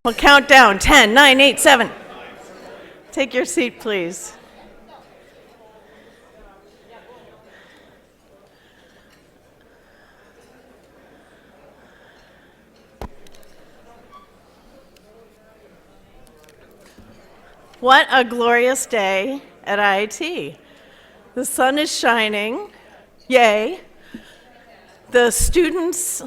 We'll count down, 10, 9, 8, 7. Take your seat, please. What a glorious day at IIT. The sun is shining, yay. The students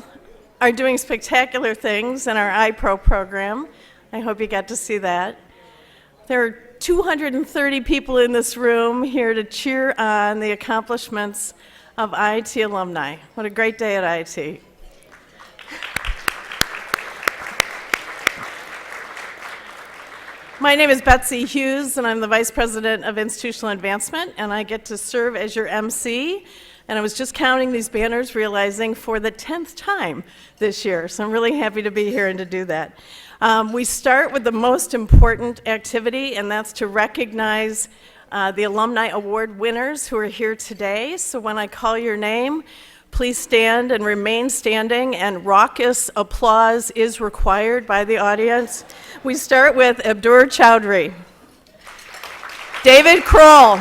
are doing spectacular things in our iPro program. I hope you got to see that. There are 230 people in this room here to cheer on the accomplishments of IIT alumni. What a great day at IIT. My name is Betsy Hughes, and I'm the Vice President of Institutional Advancement, and I get to serve as your MC. And I was just counting these banners, realizing for the 10th time this year, so I'm really happy to be here and to do that. We start with the most important activity, and that's to recognize the Alumni Award winners who are here today. So when I call your name, please stand and remain standing, and raucous applause is required by the audience. We start with Abdur Chowdhury, David Kroll,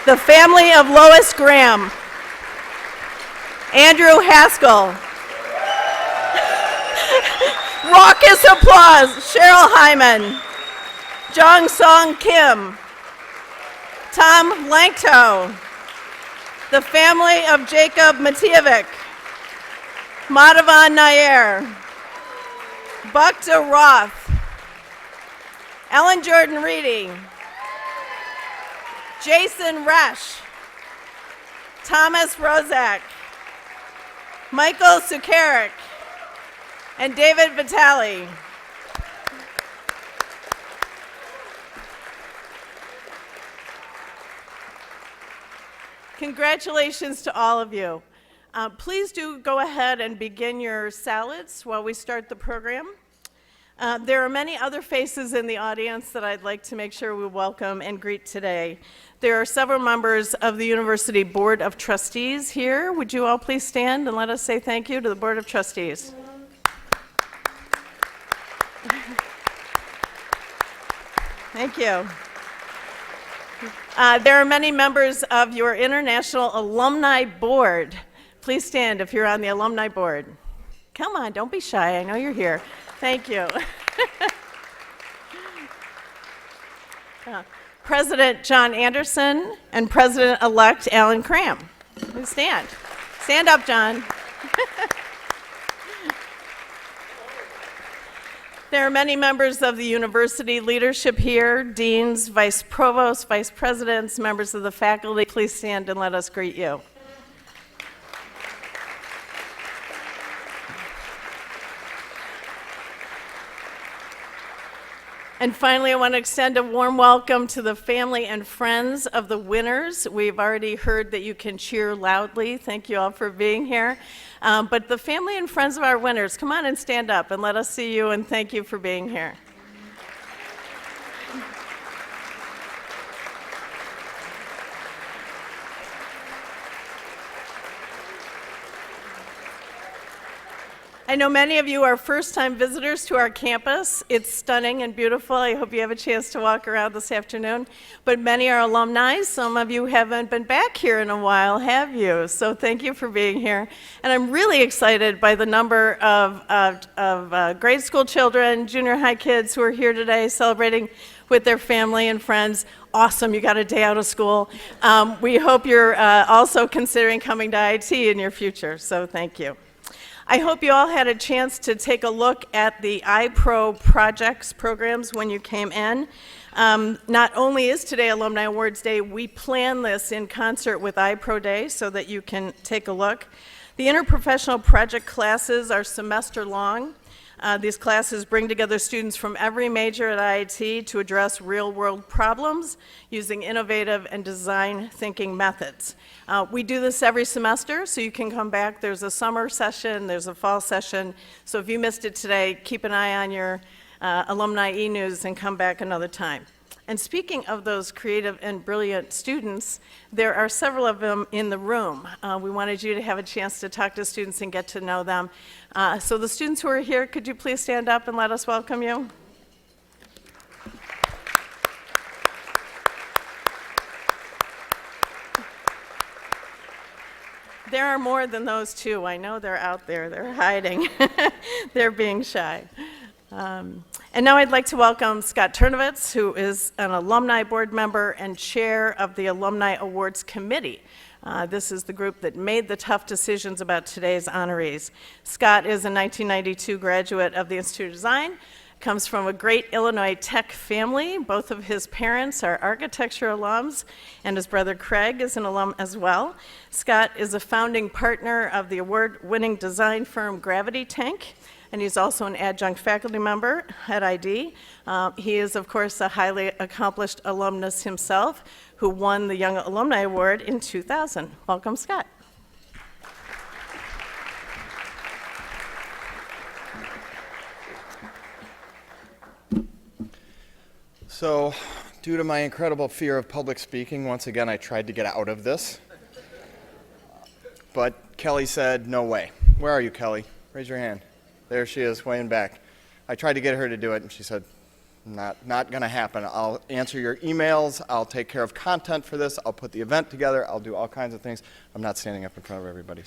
the family of Lois Graham, Andrew Haskell, raucous applause, Cheryl Hyman, Jong Song Kim, Tom Lankto, the family of Jacob Matijevich, Madhavan Nair, Bukta Roth, Ellen Jordan Reedy, Jason Resch, Thomas Rozak, Michael Sukarik, and David Vitale. Congratulations to all of you. Please do go ahead and begin your salads while we start the program. There are many other faces in the audience that I'd like to make sure we welcome and greet today. There are several members of the University Board of Trustees here. Would you all please stand and let us say thank you to the Board of Trustees. Thank you. There are many members of your International Alumni Board. Please stand if you're on the Alumni Board. Come on, don't be shy. I know you're here. Thank you. President John Anderson and President-elect Alan Cram. Please stand. Stand up, John. There are many members of the university leadership here, deans, vice provosts, vice presidents, members of the faculty. Please stand and let us greet you. And finally, I want to extend a warm welcome to the family and friends of the winners. We've already heard that you can cheer loudly. Thank you all for being here. But the family and friends of our winners, come on and stand up and let us see you, and thank you for being here. I know many of you are first-time visitors to our campus. It's stunning and beautiful. I hope you have a chance to walk around this afternoon. But many are alumni. Some of you haven't been back here in a while, have you? So thank you for being here. And I'm really excited by the number of grade school children, junior high kids who are here today celebrating with their family and friends. Awesome, you got a day out of school. We hope you're also considering coming to IIT in your future, so thank you. I hope you all had a chance to take a look at the iPro projects programs when you came in. Not only is today Alumni Awards Day, we plan this in concert with iPro Day so that you can take a look. The interprofessional project classes are semester long. These classes bring together students from every major at IIT to address real-world problems using innovative and design thinking methods. We do this every semester, so you can come back. There's a summer session, there's a fall session, so if you missed it today, keep an eye on your alumni e-news and come back another time. And speaking of those creative and brilliant students, there are several of them in the room. We wanted you to have a chance to talk to students and get to know them. So the students who are here, could you please stand up and let us welcome you? There are more than those two. I know they're out there. They're hiding. They're being shy. And now I'd like to welcome Scott Turnovitz, who is an alumni board member and chair of the Alumni Awards Committee. This is the group that made the tough decisions about today's honorees. Scott is a 1992 graduate of the Institute of Design, comes from a great Illinois tech family. Both of his parents are architecture alums, and his brother Craig is an alum as well. Scott is a founding partner of the award-winning design firm Gravity Tank, and he's also an adjunct faculty member at ID. He is, of course, a highly accomplished alumnus himself who won the Young Alumni Award in 2000. Welcome, Scott. So, due to my incredible fear of public speaking, once again I tried to get out of this. But Kelly said, no way. Where are you, Kelly? Raise your hand. There she is, way in back. I tried to get her to do it, and she said, not going to happen. I'll answer your emails. I'll take care of content for this. I'll put the event together. I'll do all kinds of things. I'm not standing up in front of everybody.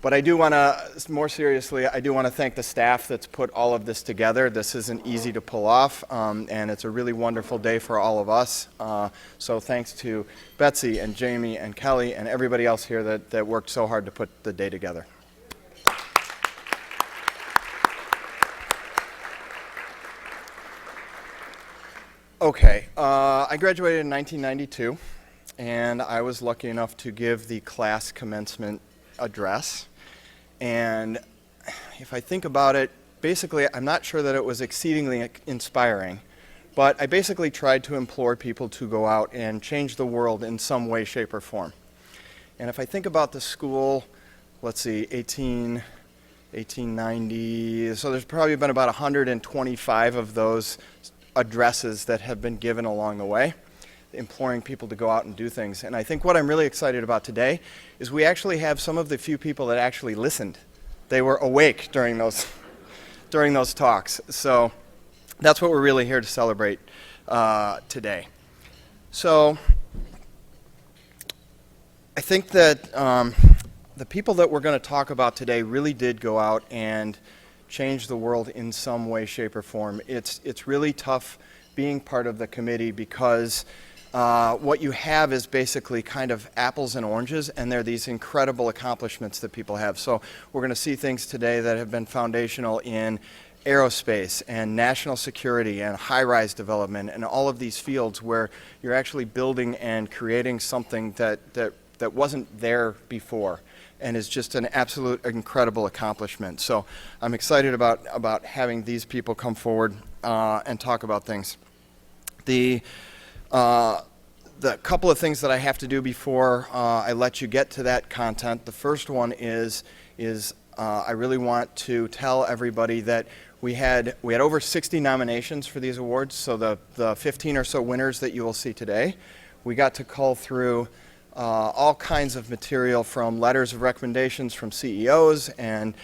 But I do want to, more seriously, I do want to thank the staff that's put all of this together. This isn't easy to pull off, and it's a really wonderful day for all of us. So thanks to Betsy and Jamie and Kelly and everybody else here that worked so hard to put the day together. Okay, I graduated in 1992, and I was lucky enough to give the class commencement address. And if I think about it, basically, I'm not sure that it was exceedingly inspiring, but I basically tried to implore people to go out and change the world in some way, shape, or form. And if I think about the school, let's see, 1890, so there's probably been about 125 of those addresses that have been given along the way, imploring people to go out and do things. And I think what I'm really excited about today is we actually have some of the few people that actually listened. They were awake during those talks. So that's what we're really here to celebrate today. So I think that the people that we're going to talk about today really did go out and change the world in some way, shape, or form. It's really tough being part of the committee because what you have is basically kind of apples and oranges, and they're these incredible accomplishments that people have. So we're going to see things today that have been foundational in aerospace and national security and high-rise development and all of these fields where you're actually building and creating something that wasn't there before and is just an absolute incredible accomplishment. So I'm excited about having these people come forward and talk about things. The couple of things that I have to do before I let you get to that content. The first one is I really want to tell everybody that we had over 60 nominations for these awards, so the 15 or so winners that you will see today. We got to cull through all kinds of material, from letters of recommendations from CEOs and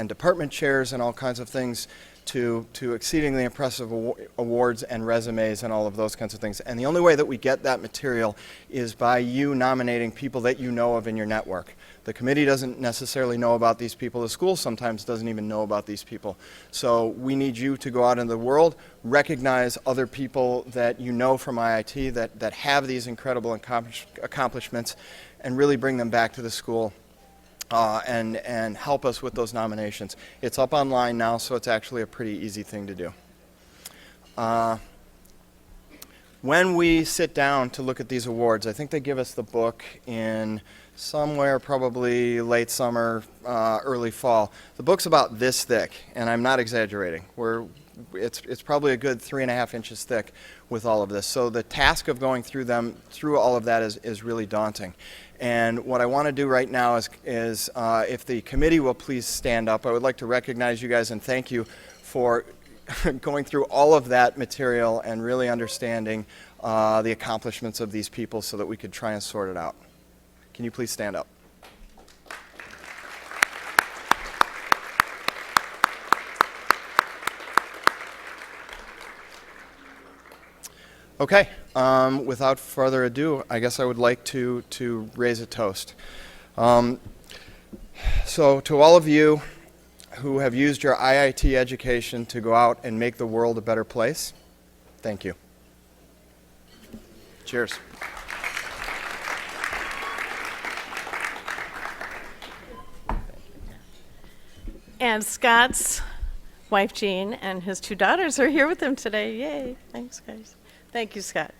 department chairs and all kinds of things to exceedingly impressive awards and resumes and all of those kinds of things. And the only way that we get that material is by you nominating people that you know of in your network. The committee doesn't necessarily know about these people. The school sometimes doesn't even know about these people. So we need you to go out into the world, recognize other people that you know from IIT that have these incredible accomplishments, and really bring them back to the school and help us with those nominations. It's up online now, so it's actually a pretty easy thing to do. When we sit down to look at these awards, I think they give us the book in somewhere probably late summer, early fall. The book's about this thick, and I'm not exaggerating. It's probably a good 3.5 inches thick with all of this. So the task of going through all of that is really daunting. And what I want to do right now is if the committee will please stand up, I would like to recognize you guys and thank you for going through all of that material and really understanding the accomplishments of these people so that we could try and sort it out. Can you please stand up? Okay, without further ado, I guess I would like to raise a toast. So to all of you who have used your IIT education to go out and make the world a better place, thank you. Cheers. And Scott's wife, Jean, and his 2 daughters are here with him today. Yay. Thanks, guys. Thank you, Scott.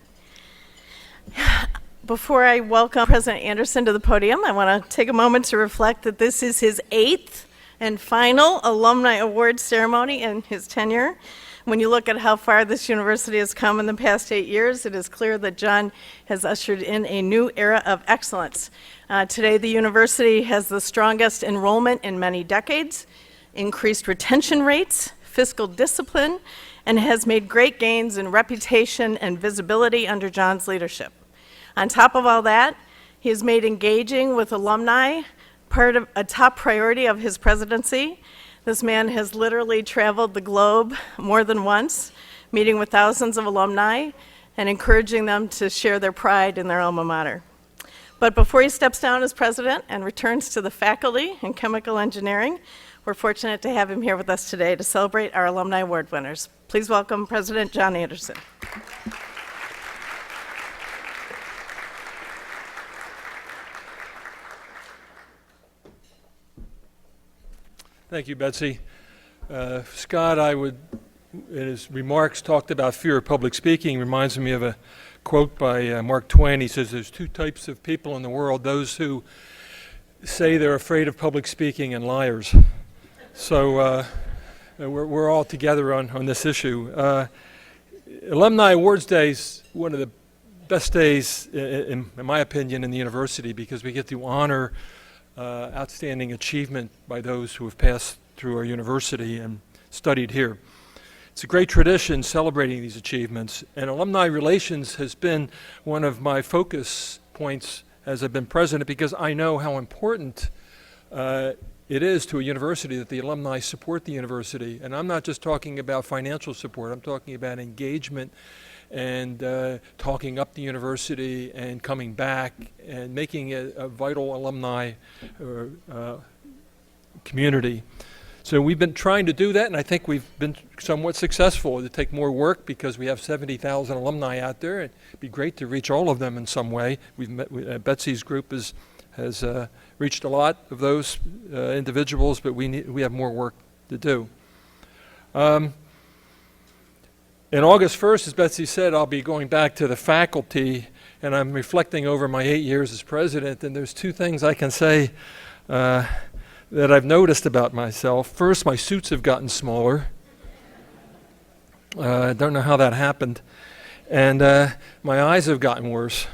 Before I welcome President Anderson to the podium, I want to take a moment to reflect that this is his 8th and final Alumni Awards ceremony in his tenure. When you look at how far this university has come in the past 8 years, it is clear that John has ushered in a new era of excellence. Today, the university has the strongest enrollment in many decades, increased retention rates, fiscal discipline, and has made great gains in reputation and visibility under John's leadership. On top of all that, he has made engaging with alumni part of a top priority of his presidency. This man has literally traveled the globe more than once, meeting with thousands of alumni and encouraging them to share their pride in their alma mater. But before he steps down as president and returns to the faculty in chemical engineering, we're fortunate to have him here with us today to celebrate our Alumni Award winners. Please welcome President John Anderson. Thank you, Betsy. Scott, in his remarks, talked about fear of public speaking. Reminds me of a quote by Mark Twain. He says, there's 2 types of people in the world, those who say they're afraid of public speaking and liars. So we're all together on this issue. Alumni Awards Day is one of the best days, in my opinion, in the university because we get to honor outstanding achievement by those who have passed through our university and studied here. It's a great tradition celebrating these achievements, and alumni relations has been one of my focus points as I've been president because I know how important it is to a university that the alumni support the university. And I'm not just talking about financial support, I'm talking about engagement and talking up the university and coming back and making it a vital alumni community. So we've been trying to do that, and I think we've been somewhat successful. It'll take more work because we have 70,000 alumni out there. It'd be great to reach all of them in some way. Betsy's group has reached a lot of those individuals, but we have more work to do. And August 1st, as Betsy said, I'll be going back to the faculty, and I'm reflecting over my 8 years as president, and there's 2 things I can say that I've noticed about myself. First, my suits have gotten smaller. I don't know how that happened. And my eyes have gotten worse.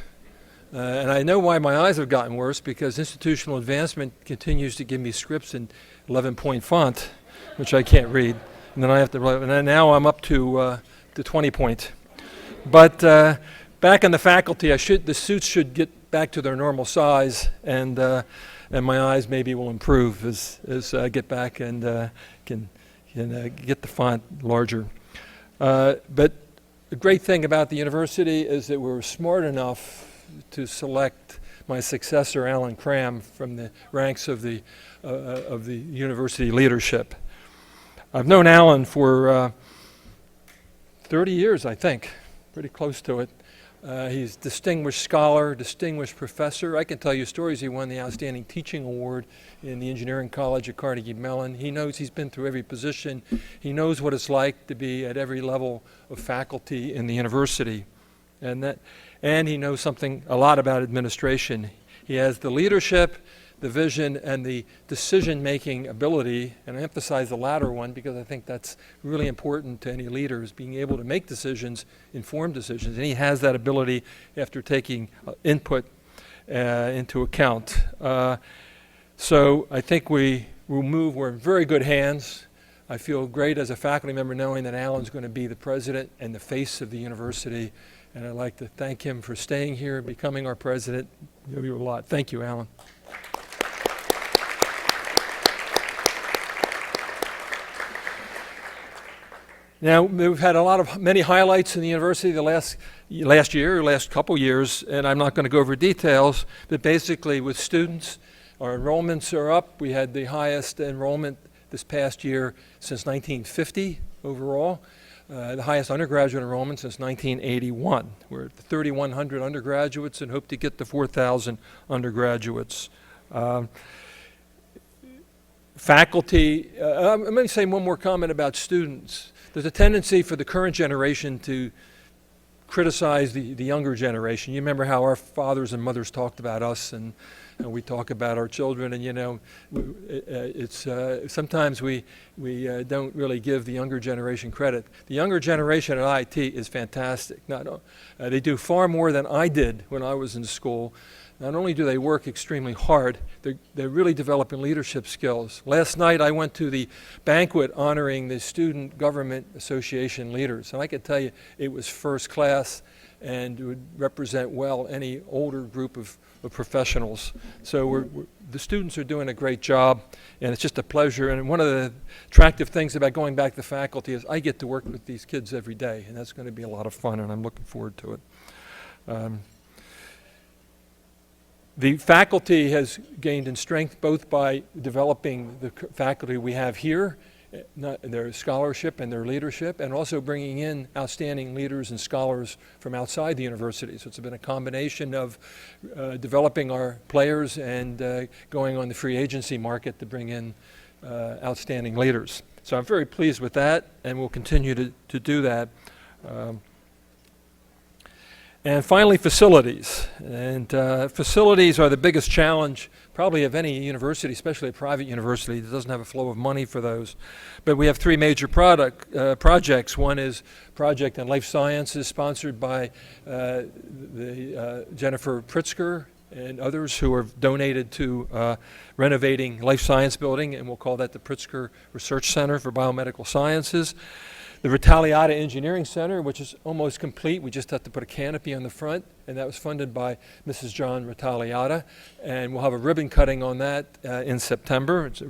And I know why my eyes have gotten worse, because institutional advancement continues to give me scripts in 11-point font, which I can't read. And then I have to, and then now I'm up to 20-point. But back in the faculty, the suits should get back to their normal size, and my eyes maybe will improve as I get back and can get the font larger. But the great thing about the university is that we're smart enough to select my successor, Alan Cram, from the ranks of the university leadership. I've known Alan for 30 years, I think, pretty close to it. He's distinguished scholar, distinguished professor. I can tell you stories. He won the Outstanding Teaching Award in the Engineering College at Carnegie Mellon. He knows, he's been through every position. He knows what it's like to be at every level of faculty in the university. And he knows a lot about administration. He has the leadership, the vision, and the decision-making ability, and I emphasize the latter one because I think that's really important to any leaders, being able to make decisions, informed decisions, and he has that ability after taking input into account. So I think we're in very good hands. I feel great as a faculty member knowing that Alan's going to be the president and the face of the university, and I'd like to thank him for staying here and becoming our president. We owe you a lot. Thank you, Alan. Now, we've had many highlights in the university the last couple years, and I'm not going to go over details, but basically with students, our enrollments are up. We had the highest enrollment this past year since 1950 overall, the highest undergraduate enrollment since 1981. We're at 3,100 undergraduates and hope to get to 4,000 undergraduates. Faculty, I'm going to say one more comment about students. There's a tendency for the current generation to criticize the younger generation. You remember how our fathers and mothers talked about us, and we talk about our children, and it's sometimes we don't really give the younger generation credit. The younger generation at IIT is fantastic. They do far more than I did when I was in school. Not only do they work extremely hard, they're really developing leadership skills. Last night I went to the banquet honoring the Student Government Association leaders, and I can tell you it was first class and would represent well any older group of professionals. So the students are doing a great job, and it's just a pleasure. And one of the attractive things about going back to faculty is I get to work with these kids every day, and that's going to be a lot of fun, and I'm looking forward to it. The faculty has gained in strength both by developing the faculty we have here, their scholarship and their leadership, and also bringing in outstanding leaders and scholars from outside the university. So it's been a combination of developing our players and going on the free agency market to bring in outstanding leaders. So I'm very pleased with that, and we'll continue to do that. And finally, facilities. And facilities are the biggest challenge probably of any university, especially a private university that doesn't have a flow of money for those. But we have three major projects. One is Project in Life Sciences, sponsored by Jennifer Pritzker and others who have donated to renovating Life Science Building, and we'll call that the Pritzker Research Center for Biomedical Sciences. The Ritaliata Engineering Center, which is almost complete. We just have to put a canopy on the front, and that was funded by Mrs. John Ritaliata. And we'll have a ribbon cutting on that in September. It's a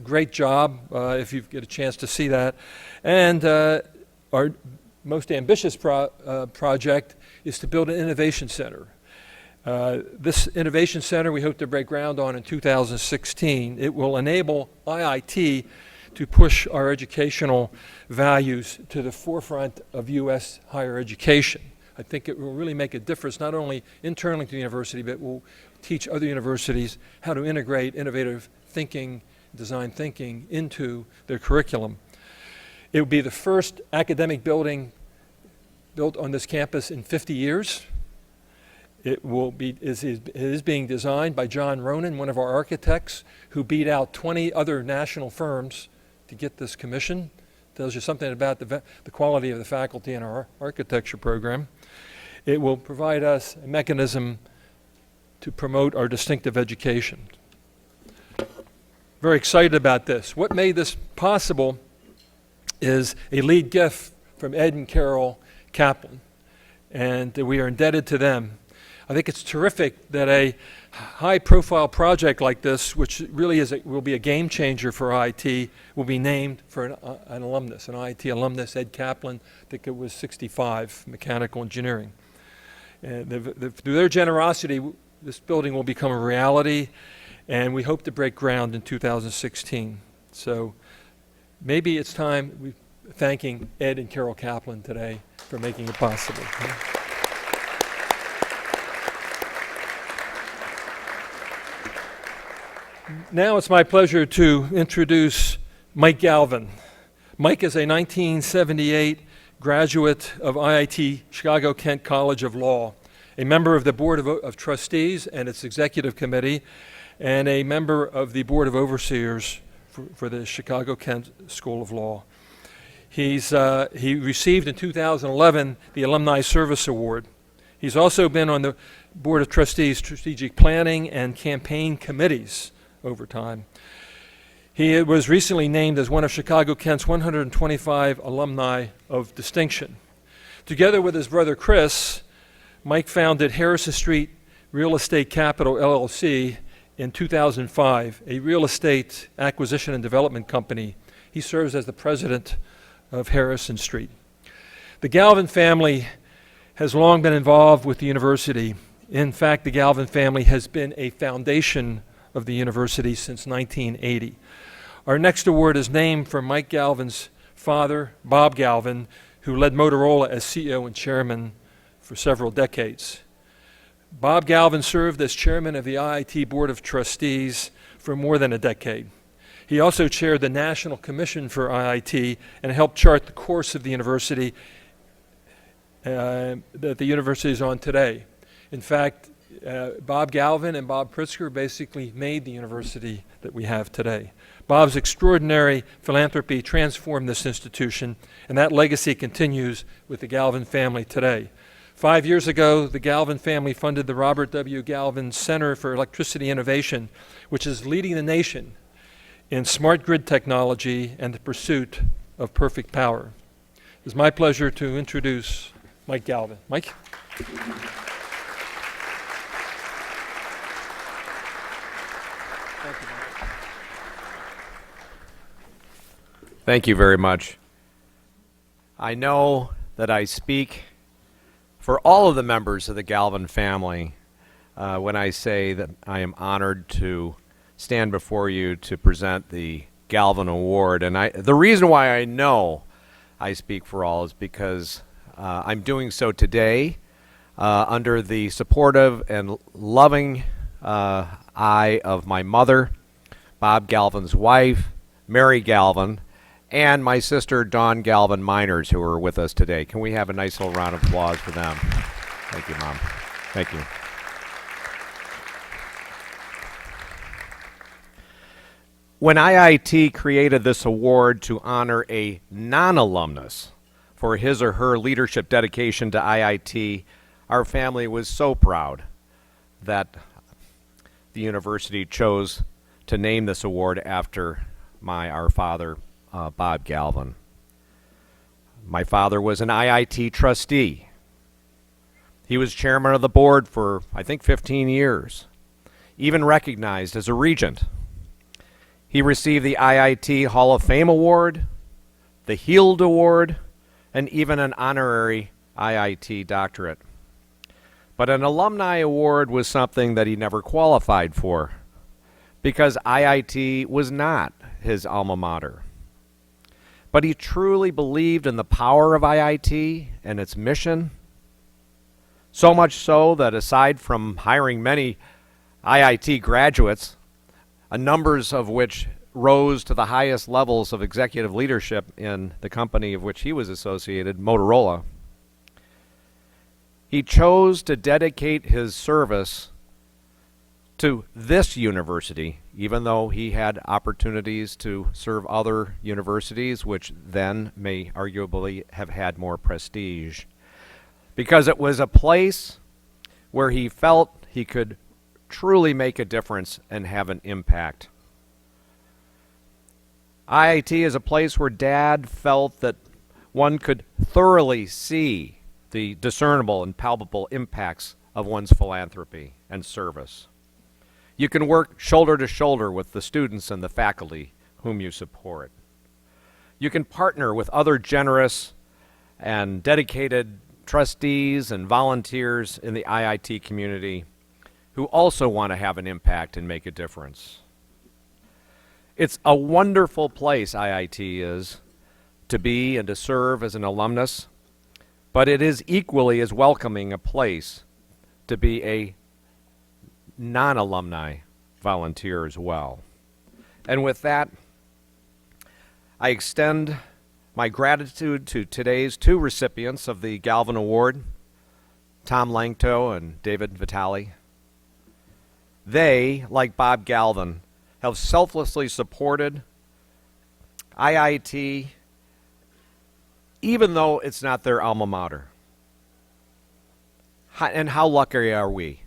great job if you get a chance to see that. And our most ambitious project is to build an innovation center. This innovation center we hope to break ground on in 2016. It will enable IIT to push our educational values to the forefront of U.S. higher education. I think it will really make a difference, not only internally to the university, but will teach other universities how to integrate innovative thinking, design thinking into their curriculum. It will be the first academic building built on this campus in 50 years. It is being designed by John Ronan, one of our architects, who beat out 20 other national firms to get this commission. Tells you something about the quality of the faculty in our architecture program. It will provide us a mechanism to promote our distinctive education. Very excited about this. What made this possible is a lead gift from Ed and Carol Kaplan, and we are indebted to them. I think it's terrific that a high-profile project like this, which really will be a game changer for IIT, will be named for an alumnus, an IIT alumnus, Ed Kaplan. I think it was 65, mechanical engineering. And through their generosity, this building will become a reality, and we hope to break ground in 2016. So maybe it's time we're thanking Ed and Carol Kaplan today for making it possible. Now it's my pleasure to introduce Mike Galvin. Mike is a 1978 graduate of IIT Chicago-Kent College of Law, a member of the Board of Trustees and its Executive Committee, and a member of the Board of Overseers for the Chicago-Kent School of Law. He received in 2011 the Alumni Service Award. He's also been on the Board of Trustees, Strategic Planning, and Campaign Committees over time. He was recently named as one of Chicago Kent's 125 alumni of distinction. Together with his brother Chris, Mike founded Harrison Street Real Estate Capital, LLC, in 2005, a real estate acquisition and development company. He serves as the president of Harrison Street. The Galvin family has long been involved with the university. In fact, the Galvin family has been a foundation of the university since 1980. Our next award is named for Mike Galvin's father, Bob Galvin, who led Motorola as CEO and chairman for several decades. Bob Galvin served as chairman of the IIT Board of Trustees for more than a decade. He also chaired the National Commission for IIT and helped chart the course of the university that the university is on today. In fact, Bob Galvin and Bob Pritzker basically made the university that we have today. Bob's extraordinary philanthropy transformed this institution, and that legacy continues with the Galvin family today. 5 years ago, the Galvin family funded the Robert W. Galvin Center for Electricity Innovation, which is leading the nation in smart grid technology and the pursuit of perfect power. It's my pleasure to introduce Mike Galvin. Mike? Thank you very much. I know that I speak for all of the members of the Galvin family when I say that I am honored to stand before you to present the Galvin Award. And the reason why I know I speak for all is because I'm doing so today under the supportive and loving eye of my mother, Bob Galvin's wife, Mary Galvin, and my sister, Dawn Galvin Miners, who are with us today. Can we have a nice little round of applause for them? Thank you, Mom. Thank you. When IIT created this award to honor a non-alumnus for his or her leadership dedication to IIT, our family was so proud that the university chose to name this award after our father, Bob Galvin. My father was an IIT trustee. He was chairman of the board for, I think, 15 years, even recognized as a regent. He received the IIT Hall of Fame Award, the Heald Award, and even an honorary IIT doctorate. But an alumni award was something that he never qualified for because IIT was not his alma mater. But he truly believed in the power of IIT and its mission, so much so that aside from hiring many IIT graduates, numbers of which rose to the highest levels of executive leadership in the company of which he was associated, Motorola, he chose to dedicate his service to this university, even though he had opportunities to serve other universities, which then may arguably have had more prestige, because it was a place where he felt he could truly make a difference and have an impact. IIT is a place where Dad felt that one could thoroughly see the discernible and palpable impacts of one's philanthropy and service. You can work shoulder to shoulder with the students and the faculty whom you support. You can partner with other generous and dedicated trustees and volunteers in the IIT community who also want to have an impact and make a difference. It's a wonderful place, IIT is, to be and to serve as an alumnus, but it is equally as welcoming a place to be a non-alumni volunteer as well. And with that, I extend my gratitude to today's two recipients of the Galvin Award, Tom Langto and David Vitale. They, like Bob Galvin, have selflessly supported IIT even though it's not their alma mater. And how lucky are we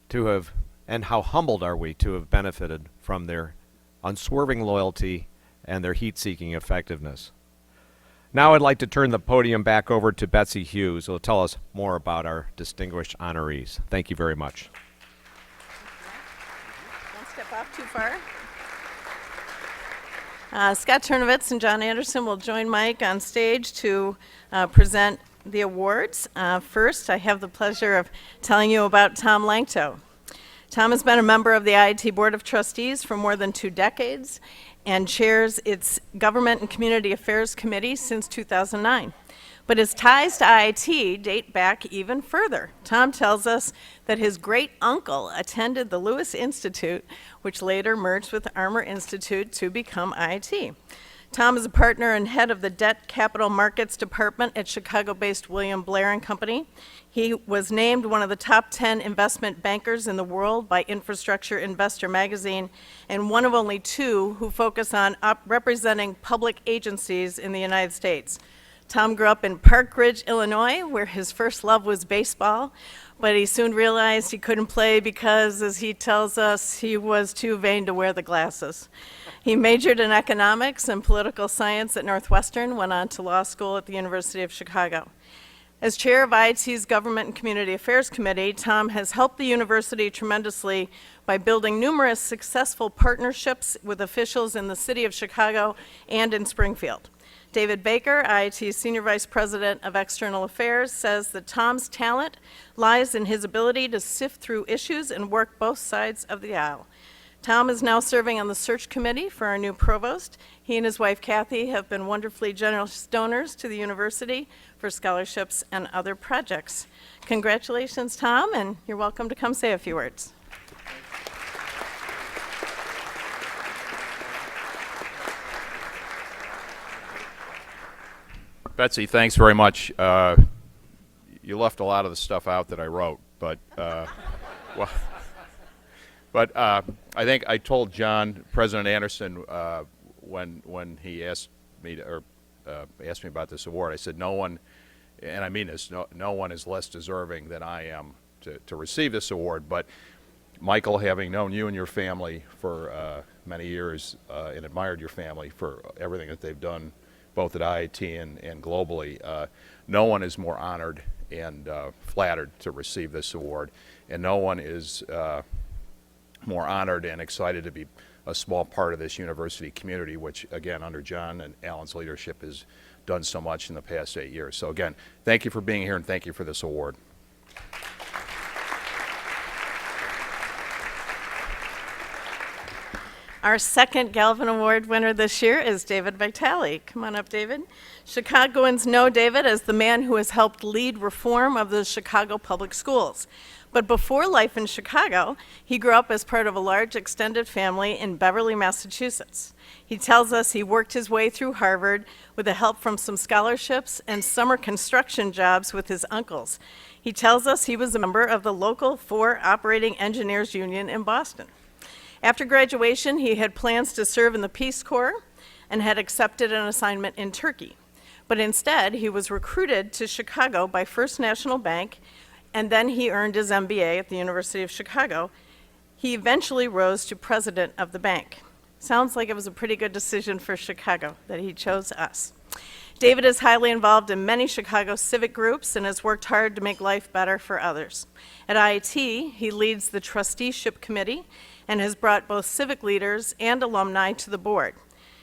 to have, and how humbled are we to have benefited from their unswerving loyalty, and their heat-seeking effectiveness. Now I'd like to turn the podium back over to Betsy Hughes, who will tell us more about our distinguished honorees. Thank you very much. Don't step off too far. Scott Turnovitz and John Anderson will join Mike on stage to present the awards. First, I have the pleasure of telling you about Tom Langto. Tom has been a member of the IIT Board of Trustees for more than 2 decades and chairs its Government and Community Affairs Committee since 2009. But his ties to IIT date back even further. Tom tells us that his great-uncle attended the Lewis Institute, which later merged with Armour Institute to become IIT. Tom is a partner and head of the Debt Capital Markets Department at Chicago-based William Blair & Company. He was named one of the top 10 investment bankers in the world by Infrastructure Investor magazine, and one of only 2 who focus on representing public agencies in the United States. Tom grew up in Park Ridge, Illinois, where his first love was baseball, but he soon realized he couldn't play because, as he tells us, he was too vain to wear the glasses. He majored in economics and political science at Northwestern, went on to law school at the University of Chicago. As chair of IIT's Government and Community Affairs Committee, Tom has helped the university tremendously by building numerous successful partnerships with officials in the city of Chicago and in Springfield. David Baker, IIT's Senior Vice President of External Affairs, says that Tom's talent lies in his ability to sift through issues and work both sides of the aisle. Tom is now serving on the search committee for our new provost. He and his wife Kathy have been wonderfully generous donors to the university for scholarships and other projects. Congratulations, Tom, and you're welcome to come say a few words. Betsy, thanks very much. You left a lot of the stuff out that I wrote, but I think I told John, President Anderson, when he asked me about this award, I said no one, and I mean this, no one is less deserving than I am to receive this award. But Michael, having known you and your family for many years and admired your family for everything that they've done, both at IIT and globally, no one is more honored and flattered to receive this award, and no one is more honored and excited to be a small part of this university community, which, again, under John and Alan's leadership, has done so much in the past 8 years. So, again, thank you for being here, and thank you for this award. Our second Galvin Award winner this year is David Vitale. Come on up, David. Chicagoans know David as the man who has helped lead reform of the Chicago public schools. But before life in Chicago, he grew up as part of a large extended family in Beverly, Massachusetts. He tells us he worked his way through Harvard with the help from some scholarships and summer construction jobs with his uncles. He tells us he was a member of the local 4 operating engineers union in Boston. After graduation, he had plans to serve in the Peace Corps and had accepted an assignment in Turkey. But instead, he was recruited to Chicago by First National Bank, and then he earned his MBA at the University of Chicago. He eventually rose to president of the bank. Sounds like it was a pretty good decision for Chicago that he chose us. David is highly involved in many Chicago civic groups and has worked hard to make life better for others. At IIT, he leads the trusteeship committee and has brought both civic leaders and alumni to the board.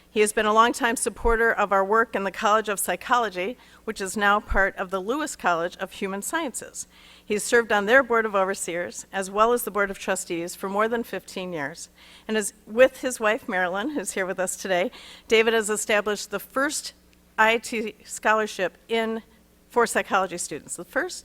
He has been a longtime supporter of our work in the College of Psychology, which is now part of the Lewis College of Human Sciences. He's served on their board of overseers, as well as the board of trustees, for more than 15 years. And with his wife, Marilyn, who's here with us today, David has established the first IIT scholarship for psychology students. The first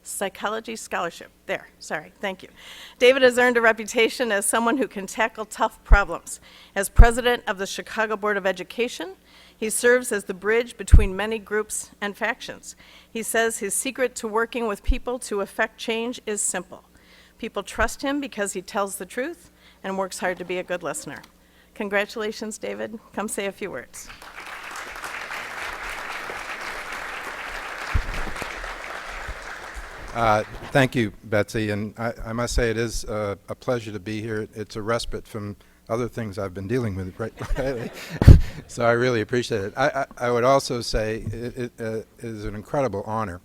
psychology scholarship. There, sorry, thank you. David has earned a reputation as someone who can tackle tough problems. As president of the Chicago Board of Education, he serves as the bridge between many groups and factions. He says his secret to working with people to effect change is simple. People trust him because he tells the truth and works hard to be a good listener. Congratulations, David. Come say a few words. Thank you, Betsy, and I must say it is a pleasure to be here. It's a respite from other things I've been dealing with right lately. So I really appreciate it. I would also say it is an incredible honor.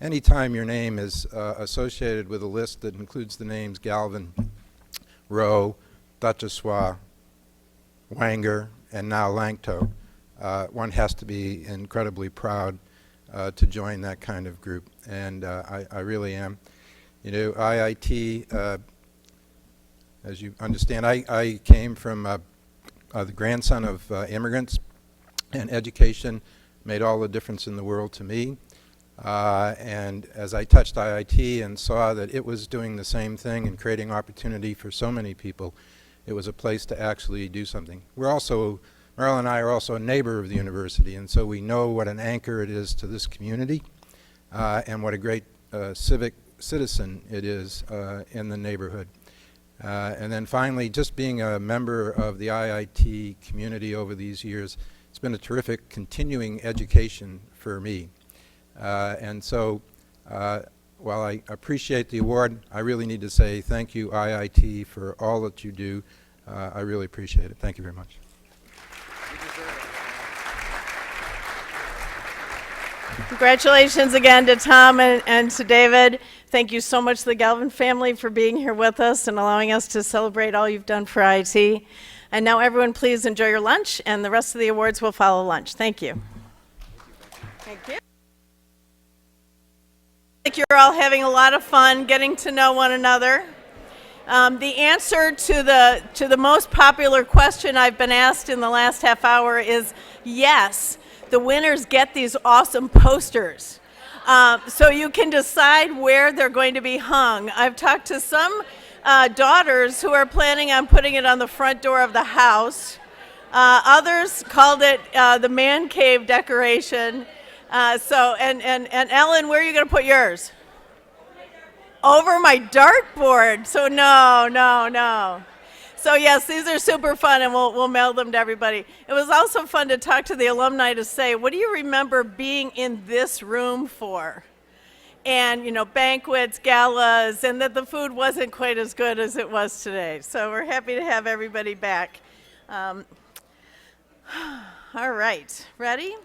Anytime your name is associated with a list that includes the names Galvin, Rowe, Duchessois, Wanger, and now Langto, one has to be incredibly proud to join that kind of group, and I really am. You know, IIT, as you understand, I came from the grandson of immigrants, and education made all the difference in the world to me. And as I touched IIT and saw that it was doing the same thing and creating opportunity for so many people, it was a place to actually do something. We're also, Merrill and I are also a neighbor of the university, and so we know what an anchor it is to this community and what a great civic citizen it is in the neighborhood. And then finally, just being a member of the IIT community over these years, it's been a terrific continuing education for me. And so while I appreciate the award, I really need to say thank you, IIT, for all that you do. I really appreciate it. Thank you very much. Congratulations again to Tom and to David. Thank you so much to the Galvin family for being here with us and allowing us to celebrate all you've done for IIT. And now everyone please enjoy your lunch, and the rest of the awards will follow lunch. Thank you. Thank you. I think you're all having a lot of fun getting to know one another. The answer to the most popular question I've been asked in the last half hour is yes. The winners get these awesome posters. So you can decide where they're going to be hung. I've talked to some daughters who are planning on putting it on the front door of the house. Others called it the man cave decoration. And Ellen, where are you going to put yours? Over my dartboard. So no. So yes, these are super fun, and we'll mail them to everybody. It was also fun to talk to the alumni to say, what do you remember being in this room for? And, you know, banquets, galas, and that the food wasn't quite as good as it was today. So we're happy to have everybody back. All right, ready?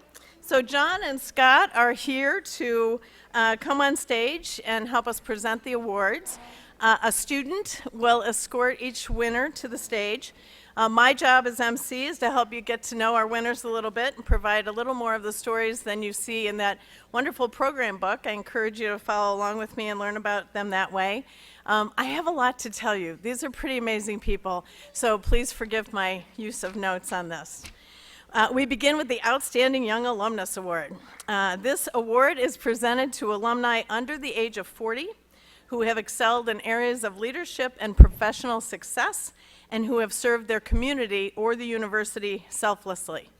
So John and Scott are here to come on stage and help us present the awards. A student will escort each winner to the stage. My job as MC is to help you get to know our winners a little bit and provide a little more of the stories than you see in that wonderful program book. I encourage you to follow along with me and learn about them that way. I have a lot to tell you. These are pretty amazing people, so please forgive my use of notes on this. We begin with the Outstanding Young Alumnus Award. This award is presented to alumni under the age of 40 who have excelled in areas of leadership and professional success and who have served their community or the university selflessly.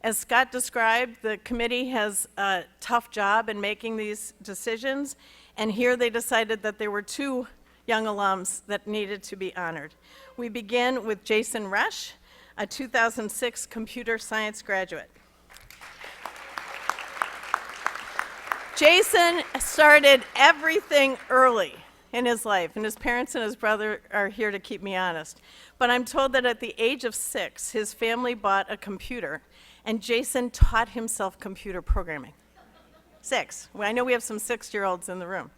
As Scott described, the committee has a tough job in making these decisions, and here they decided that there were 2 young alums that needed to be honored. We begin with Jason Resch, a 2006 computer science graduate. Jason started everything early in his life, and his parents and his brother are here to keep me honest. But I'm told that at the age of 6, his family bought a computer, and Jason taught himself computer programming. 6. Well, I know we have some 6-year-olds in the room.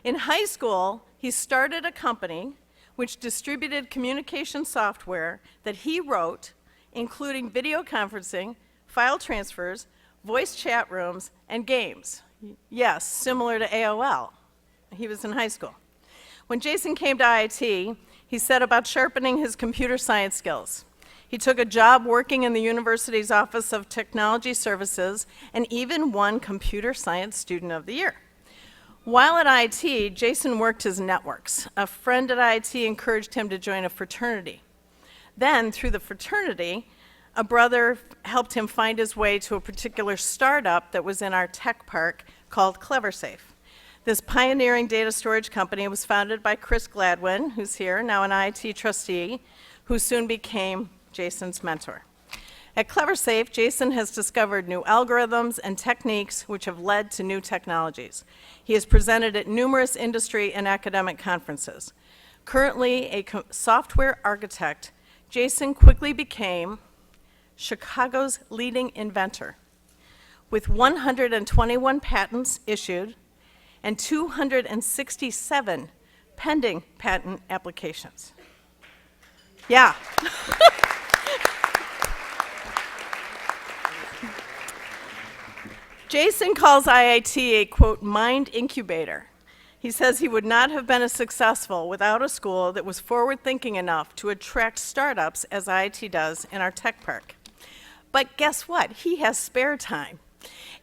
In high school, he started a company which distributed communication software that he wrote, including video conferencing, file transfers, voice chat rooms, and games. Yes, similar to AOL. He was in high school. When Jason came to IIT, he set about sharpening his computer science skills. He took a job working in the university's Office of Technology Services and even won Computer Science Student of the Year. While at IIT, Jason worked his networks. A friend at IIT encouraged him to join a fraternity. Then, through the fraternity, a brother helped him find his way to a particular startup that was in our tech park called CleverSafe. This pioneering data storage company was founded by Chris Gladwin, who's here, now an IIT trustee, who soon became Jason's mentor. At CleverSafe, Jason has discovered new algorithms and techniques which have led to new technologies. He has presented at numerous industry and academic conferences. Currently a software architect, Jason quickly became Chicago's leading inventor, with 121 patents issued and 267 pending patent applications. Yeah. Jason calls IIT a, quote, mind incubator. He says he would not have been as successful without a school that was forward-thinking enough to attract startups as IIT does in our tech park. But guess what? He has spare time.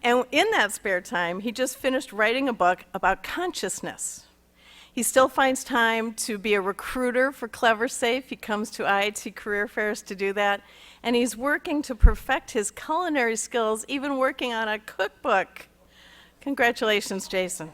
And in that spare time, he just finished writing a book about consciousness. He still finds time to be a recruiter for CleverSafe. He comes to IIT career fairs to do that. And he's working to perfect his culinary skills, even working on a cookbook. Congratulations, Jason.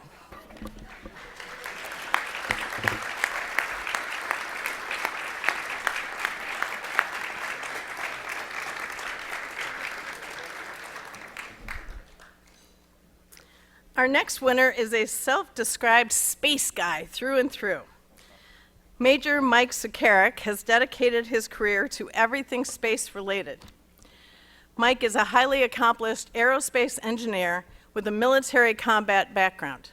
Our next winner is a self-described space guy through and through. Major Mike Sakarik has dedicated his career to everything space-related. Mike is a highly accomplished aerospace engineer with a military combat background.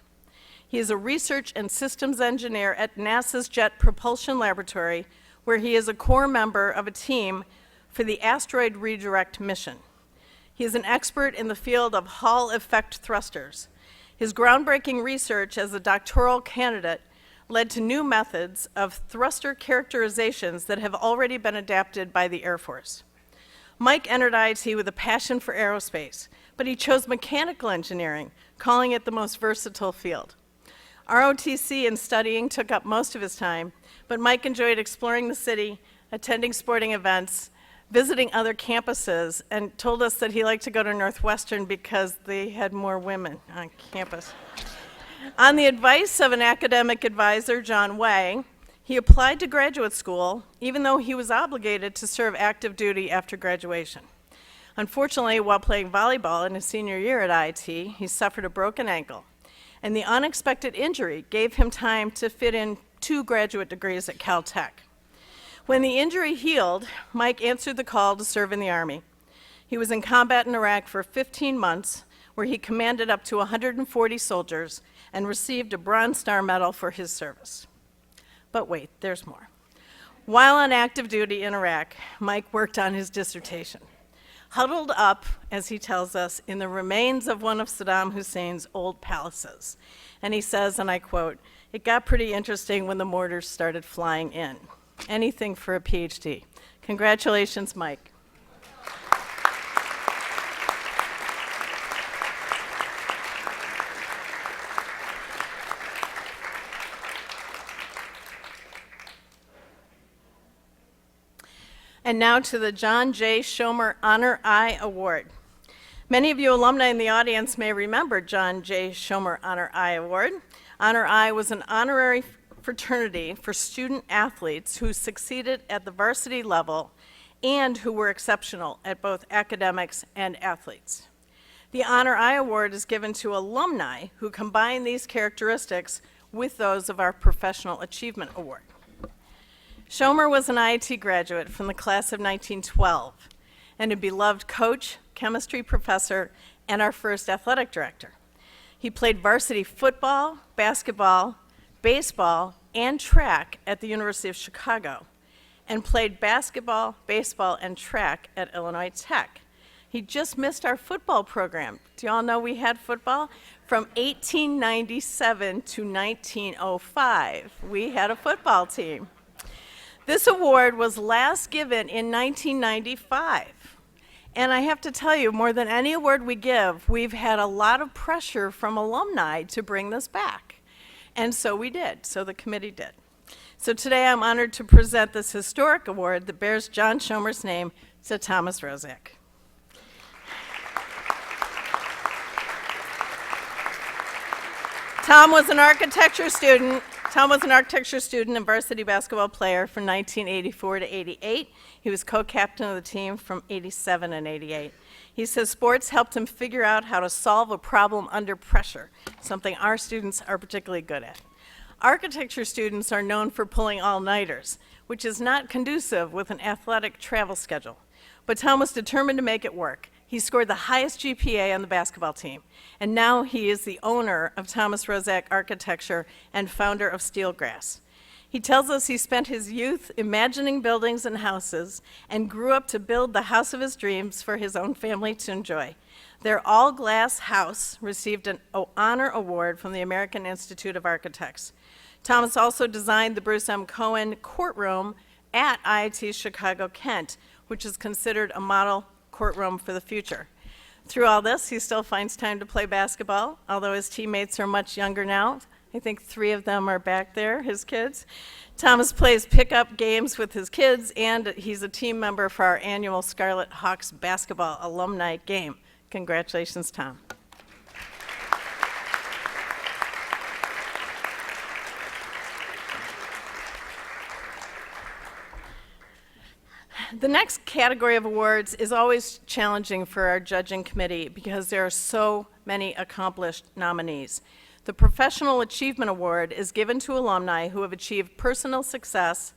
He is a research and systems engineer at NASA's Jet Propulsion Laboratory, where he is a core member of a team for the asteroid redirect mission. He is an expert in the field of Hall effect thrusters. His groundbreaking research as a doctoral candidate led to new methods of thruster characterizations that have already been adapted by the Air Force. Mike entered IIT with a passion for aerospace, but he chose mechanical engineering, calling it the most versatile field. ROTC and studying took up most of his time, but Mike enjoyed exploring the city, attending sporting events, visiting other campuses, and told us that he liked to go to Northwestern because they had more women on campus. On the advice of an academic advisor, John Way, he applied to graduate school, even though he was obligated to serve active duty after graduation. Unfortunately, while playing volleyball in his senior year at IIT, he suffered a broken ankle, and the unexpected injury gave him time to fit in 2 graduate degrees at Caltech. When the injury healed, Mike answered the call to serve in the Army. He was in combat in Iraq for 15 months, where he commanded up to 140 soldiers and received a Bronze Star Medal for his service. But wait, there's more. While on active duty in Iraq, Mike worked on his dissertation. Huddled up, as he tells us, in the remains of one of Saddam Hussein's old palaces. And he says, and I quote, "It got pretty interesting when the mortars started flying in." Anything for a PhD. Congratulations, Mike. And now to the John J. Schommer Honor I Award. Many of you alumni in the audience may remember John J. Schommer Honor I Award. Honor I was an honorary fraternity for student athletes who succeeded at the varsity level and who were exceptional at both academics and athletes. The Honor I Award is given to alumni who combine these characteristics with those of our Professional Achievement Award. Schommer was an IIT graduate from the class of 1912 and a beloved coach, chemistry professor, and our first athletic director. He played varsity football, basketball, baseball, and track at the University of Chicago, and played basketball, baseball, and track at Illinois Tech. He just missed our football program. Do y'all know we had football? From 1897 to 1905, we had a football team. This award was last given in 1995. And I have to tell you, more than any award we give, we've had a lot of pressure from alumni to bring this back. And so we did, so the committee did. So today I'm honored to present this historic award that bears John Schommer's name to Thomas Rozak. Tom was an architecture student and varsity basketball player from 1984 to 88. He was co-captain of the team from 87 and 88. He says sports helped him figure out how to solve a problem under pressure, something our students are particularly good at. Architecture students are known for pulling all-nighters, which is not conducive with an athletic travel schedule. But Tom was determined to make it work. He scored the highest GPA on the basketball team, and now he is the owner of Thomas Rozak Architecture and founder of Steelgrass. He tells us he spent his youth imagining buildings and houses and grew up to build the house of his dreams for his own family to enjoy. Their all-glass house received an honor award from the American Institute of Architects. Thomas also designed the Bruce M. Cohen courtroom at IIT Chicago-Kent, which is considered a model courtroom for the future. Through all this, he still finds time to play basketball, although his teammates are much younger now. I think 3 of them are back there, his kids. Thomas plays pickup games with his kids, and he's a team member for our annual Scarlet Hawks basketball alumni game. Congratulations, Tom. The next category of awards is always challenging for our judging committee because there are so many accomplished nominees. The Professional Achievement Award is given to alumni who have achieved personal success,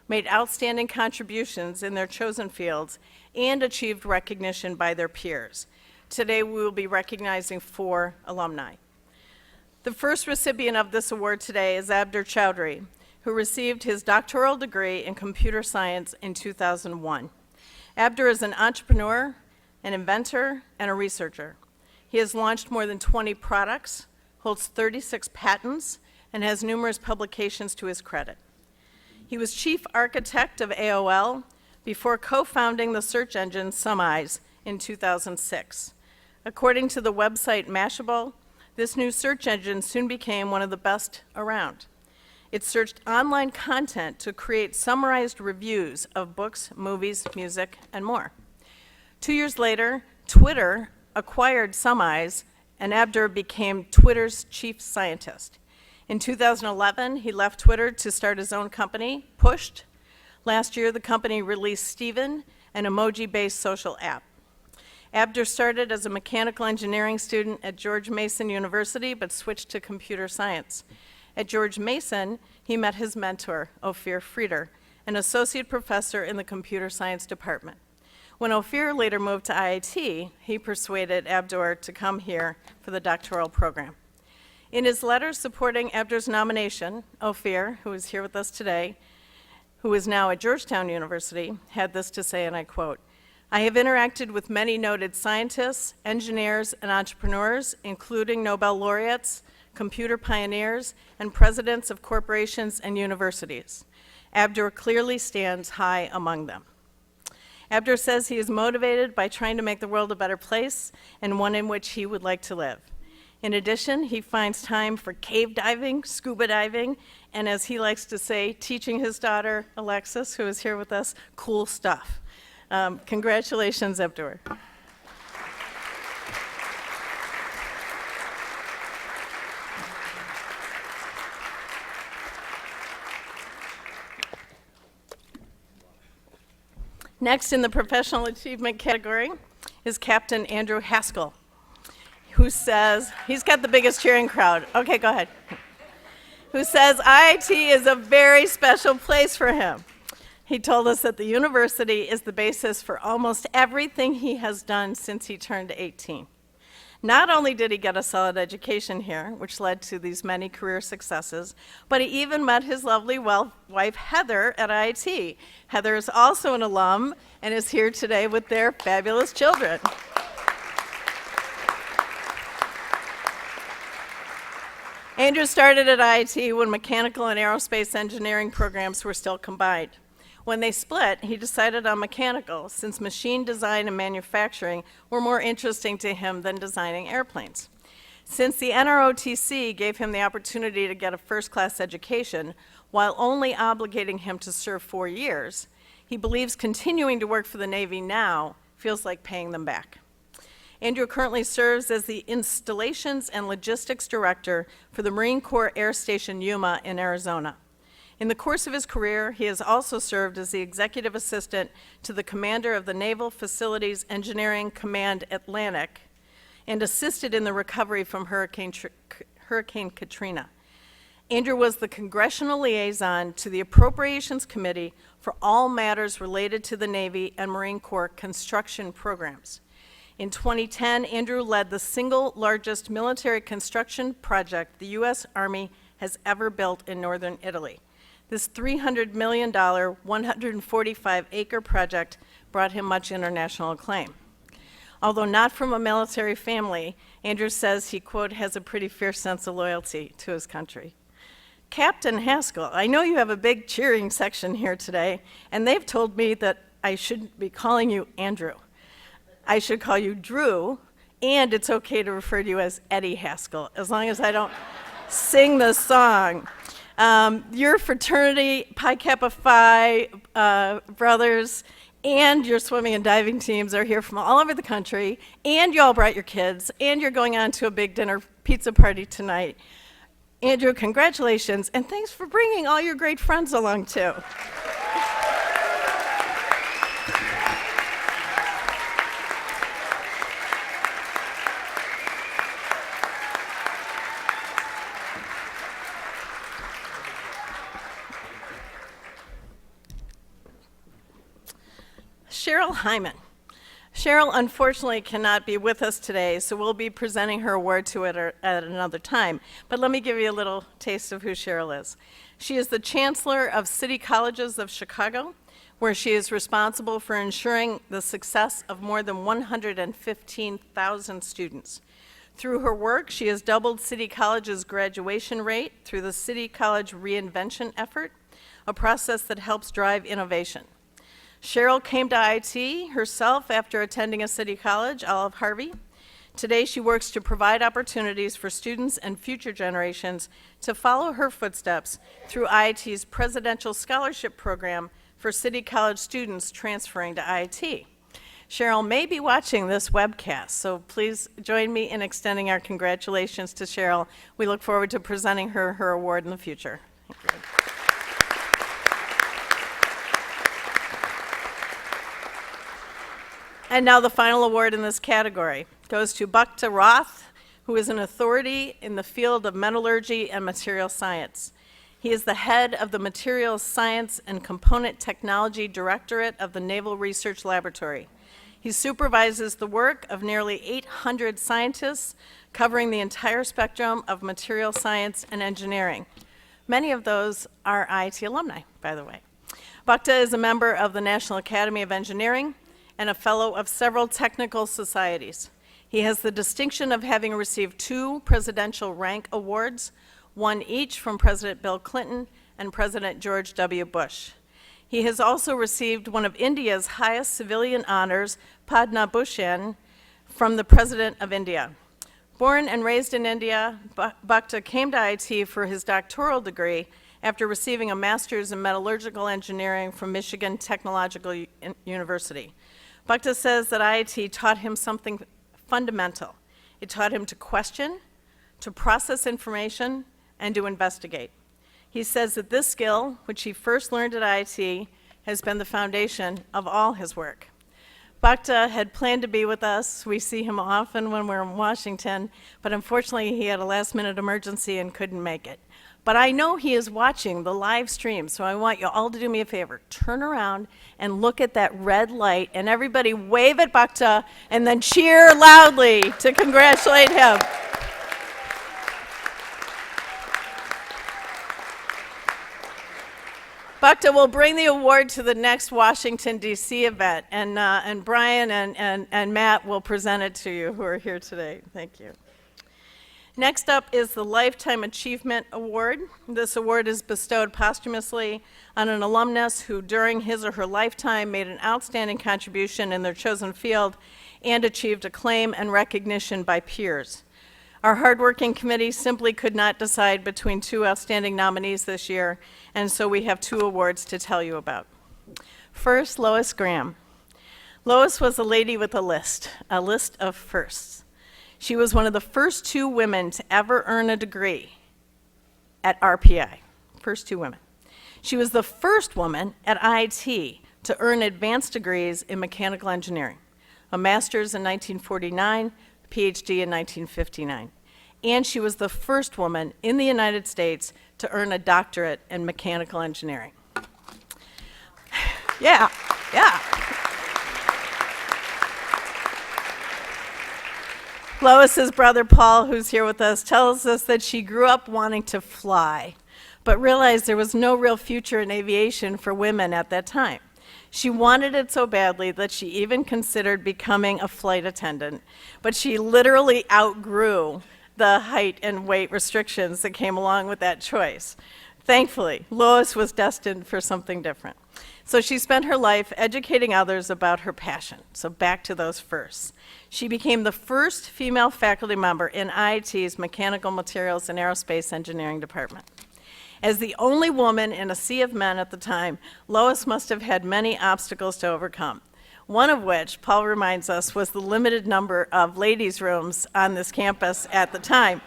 made outstanding contributions in their chosen fields, and achieved recognition by their peers. Today we will be recognizing 4 alumni. The first recipient of this award today is Abdur Chowdhury, who received his doctoral degree in computer science in 2001. Abdur is an entrepreneur, an inventor, and a researcher. He has launched more than 20 products, holds 36 patents, and has numerous publications to his credit. He was chief architect of AOL before co-founding the search engine Sumize in 2006. According to the website Mashable, this new search engine soon became one of the best around. It searched online content to create summarized reviews of books, movies, music, and more. 2 years later, Twitter acquired Sumize, and Abdur became Twitter's chief scientist. In 2011, he left Twitter to start his own company, Pushed. Last year, the company released Steven, an emoji-based social app. Abdur started as a mechanical engineering student at George Mason University, but switched to computer science. At George Mason, he met his mentor, Ophir Frieder, an associate professor in the computer science department. When Ophir later moved to IIT, he persuaded Abdur to come here for the doctoral program. In his letter supporting Abdur's nomination, Ophir, who is here with us today, who is now at Georgetown University, had this to say, and I quote, "I have interacted with many noted scientists, engineers, and entrepreneurs, including Nobel laureates, computer pioneers, and presidents of corporations and universities. Abdur clearly stands high among them." Abdur says he is motivated by trying to make the world a better place and one in which he would like to live. In addition, he finds time for cave diving, scuba diving, and as he likes to say, teaching his daughter, Alexis, who is here with us, cool stuff. Congratulations, Abdur. Next in the professional achievement category is Captain Andrew Haskell, who says, he's got the biggest cheering crowd. Okay, go ahead. Who says IIT is a very special place for him. He told us that the university is the basis for almost everything he has done since he turned 18. Not only did he get a solid education here, which led to these many career successes, but he even met his lovely wife, Heather, at IIT. Heather is also an alum and is here today with their fabulous children. Andrew started at IIT when mechanical and aerospace engineering programs were still combined. When they split, he decided on mechanical, since machine design and manufacturing were more interesting to him than designing airplanes. Since the NROTC gave him the opportunity to get a first-class education, while only obligating him to serve 4 years, he believes continuing to work for the Navy now feels like paying them back. Andrew currently serves as the Installations and Logistics Director for the Marine Corps Air Station Yuma in Arizona. In the course of his career, he has also served as the executive assistant to the commander of the Naval Facilities Engineering Command Atlantic and assisted in the recovery from Hurricane Katrina. Andrew was the congressional liaison to the Appropriations Committee for all matters related to the Navy and Marine Corps construction programs. In 2010, Andrew led the single largest military construction project the U.S. Army has ever built in northern Italy. This $300 million, 145-acre project brought him much international acclaim. Although not from a military family, Andrew says he, quote, has a pretty fierce sense of loyalty to his country. Captain Haskell, I know you have a big cheering section here today, and they've told me that I shouldn't be calling you Andrew. I should call you Drew, and it's okay to refer to you as Eddie Haskell, as long as I don't sing the song. Your fraternity, Pi Kappa Phi brothers, and your swimming and diving teams are here from all over the country, and you all brought your kids, and you're going on to a big dinner pizza party tonight. Andrew, congratulations, and thanks for bringing all your great friends along, too. Cheryl Hyman. Cheryl unfortunately cannot be with us today, so we'll be presenting her award to her at another time. But let me give you a little taste of who Cheryl is. She is the Chancellor of City Colleges of Chicago, where she is responsible for ensuring the success of more than 115,000 students. Through her work, she has doubled City College's graduation rate through the City College Reinvention Effort, a process that helps drive innovation. Cheryl came to IIT herself after attending a city college, Olive Harvey. Today, she works to provide opportunities for students and future generations to follow her footsteps through IIT's Presidential Scholarship Program for city college students transferring to IIT. Cheryl may be watching this webcast, so please join me in extending our congratulations to Cheryl. We look forward to presenting her her award in the future. Thank you. And now the final award in this category goes to Bukta Roth, who is an authority in the field of metallurgy and material science. He is the head of the Materials Science and Component Technology Directorate of the Naval Research Laboratory. He supervises the work of nearly 800 scientists covering the entire spectrum of material science and engineering. Many of those are IIT alumni, by the way. Bukta is a member of the National Academy of Engineering and a fellow of several technical societies. He has the distinction of having received 2 presidential rank awards, one each from President Bill Clinton and President George W. Bush. He has also received one of India's highest civilian honors, Padma Bhushan, from the President of India. Born and raised in India, Bukta came to IIT for his doctoral degree after receiving a master's in metallurgical engineering from Michigan Technological University. Bukta says that IIT taught him something fundamental. It taught him to question, to process information, and to investigate. He says that this skill, which he first learned at IIT, has been the foundation of all his work. Bukta had planned to be with us. We see him often when we're in Washington, but unfortunately he had a last-minute emergency and couldn't make it. But I know he is watching the live stream, so I want you all to do me a favor. Turn around and look at that red light, and everybody wave at Bukta, and then cheer loudly to congratulate him. Bukta will bring the award to the next Washington, D.C. event, and Brian and Matt will present it to you who are here today. Thank you. Next up is the Lifetime Achievement Award. This award is bestowed posthumously on an alumnus who during his or her lifetime made an outstanding contribution in their chosen field and achieved acclaim and recognition by peers. Our hardworking committee simply could not decide between 2 outstanding nominees this year, and so we have 2 awards to tell you about. First, Lois Graham. Lois was a lady with a list of firsts. She was one of the first 2 women to ever earn a degree at RPI, first 2 women. She was the first woman at IIT to earn advanced degrees in mechanical engineering, a master's in 1949, a PhD in 1959. and she was the first woman in the United States to earn a doctorate in mechanical engineering. Yeah, yeah. Lois's brother Paul, who's here with us, tells us that she grew up wanting to fly, but realized there was no real future in aviation for women at that time. She wanted it so badly that she even considered becoming a flight attendant, but she literally outgrew the height and weight restrictions that came along with that choice. Thankfully, Lois was destined for something different. So she spent her life educating others about her passion. So back to those firsts. She became the first female faculty member in IIT's Mechanical Materials and Aerospace Engineering Department. As the only woman in a sea of men at the time, Lois must have had many obstacles to overcome. One of which, Paul reminds us, was the limited number of ladies' rooms on this campus at the time.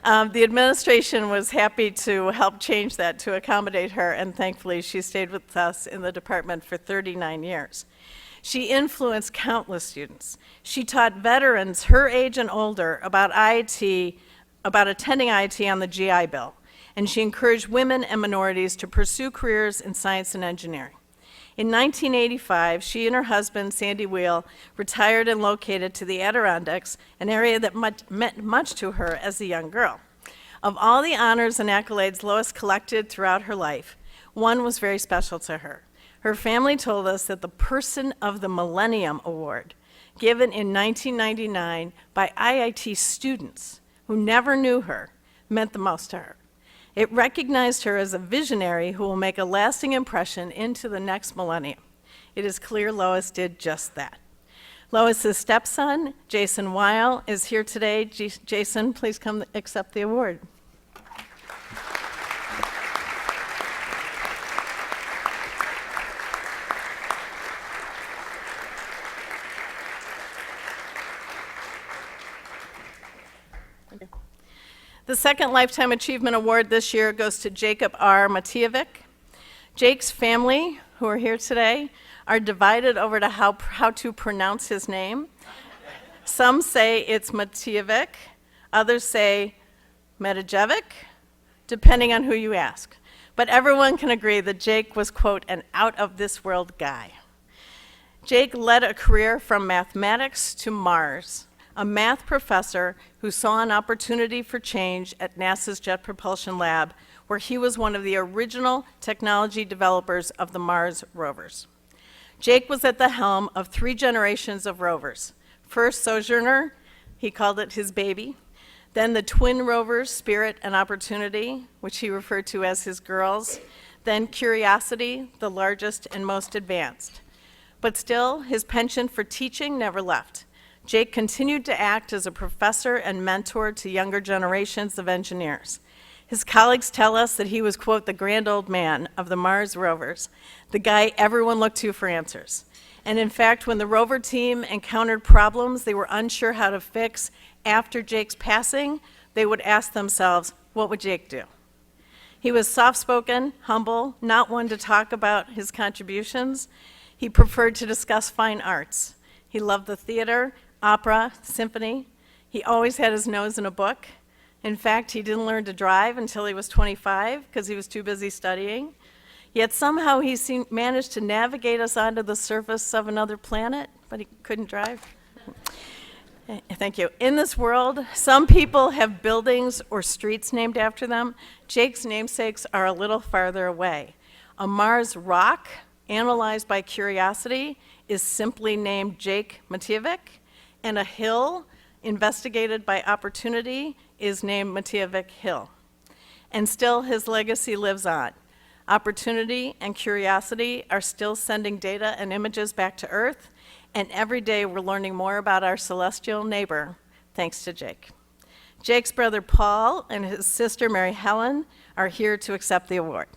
The administration was happy to help change that to accommodate her, and thankfully she stayed with us in the department for 39 years. She influenced countless students. She taught veterans her age and older about attending IIT on the GI Bill, and she encouraged women and minorities to pursue careers in science and engineering. In 1985, she and her husband, Sandy Wheel, retired and located to the Adirondacks, an area that meant much to her as a young girl. Of all the honors and accolades Lois collected throughout her life, one was very special to her. Her family told us that the Person of the Millennium Award, given in 1999 by IIT students who never knew her, meant the most to her. It recognized her as a visionary who will make a lasting impression into the next millennium. It is clear Lois did just that. Lois's stepson, Jason Weil, is here today. Jason, please come accept the award. The second Lifetime Achievement Award this year goes to Jacob R. Matijevich. Jake's family, who are here today, are divided over to how to pronounce his name. Some say it's Matijevich, others say Matijevic, depending on who you ask. But everyone can agree that Jake was, quote, an out-of-this-world guy. Jake led a career from mathematics to Mars, a math professor who saw an opportunity for change at NASA's Jet Propulsion Lab, where he was one of the original technology developers of the Mars rovers. Jake was at the helm of 3 generations of rovers. First, Sojourner, he called it his baby. Then the twin rovers, Spirit and Opportunity, which he referred to as his girls. Then Curiosity, the largest and most advanced. But still, his penchant for teaching never left. Jake continued to act as a professor and mentor to younger generations of engineers. His colleagues tell us that he was, quote, the grand old man of the Mars rovers, the guy everyone looked to for answers. And in fact, when the rover team encountered problems they were unsure how to fix after Jake's passing, they would ask themselves, what would Jake do? He was soft-spoken, humble, not one to talk about his contributions. He preferred to discuss fine arts. He loved the theater, opera, symphony. He always had his nose in a book. In fact, he didn't learn to drive until he was 25 because he was too busy studying. Yet somehow he managed to navigate us onto the surface of another planet, but he couldn't drive. Thank you. In this world, some people have buildings or streets named after them. Jake's namesakes are a little farther away. A Mars rock, analyzed by Curiosity, is simply named Jake Matijevich, and a hill, investigated by Opportunity, is named Matijevich Hill. And still, his legacy lives on. Opportunity and Curiosity are still sending data and images back to Earth, and every day we're learning more about our celestial neighbor, thanks to Jake. Jake's brother Paul and his sister Mary Helen are here to accept the award.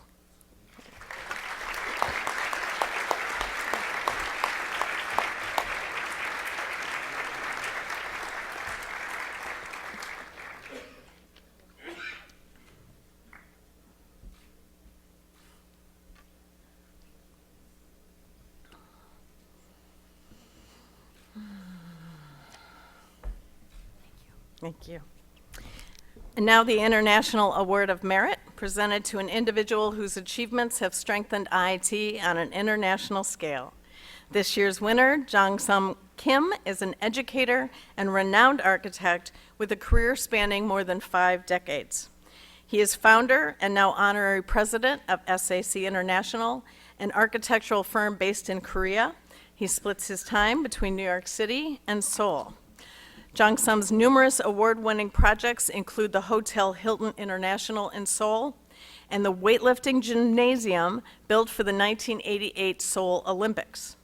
Thank you. And now the International Award of Merit, presented to an individual whose achievements have strengthened IIT on an international scale. This year's winner, Jong-sum Kim, is an educator and renowned architect with a career spanning more than 5 decades. He is founder and now honorary president of SAC International, an architectural firm based in Korea. He splits his time between New York City and Seoul. Jong-sum's numerous award-winning projects include the Hotel Hilton International in Seoul and the weightlifting gymnasium built for the 1988 Seoul Olympics.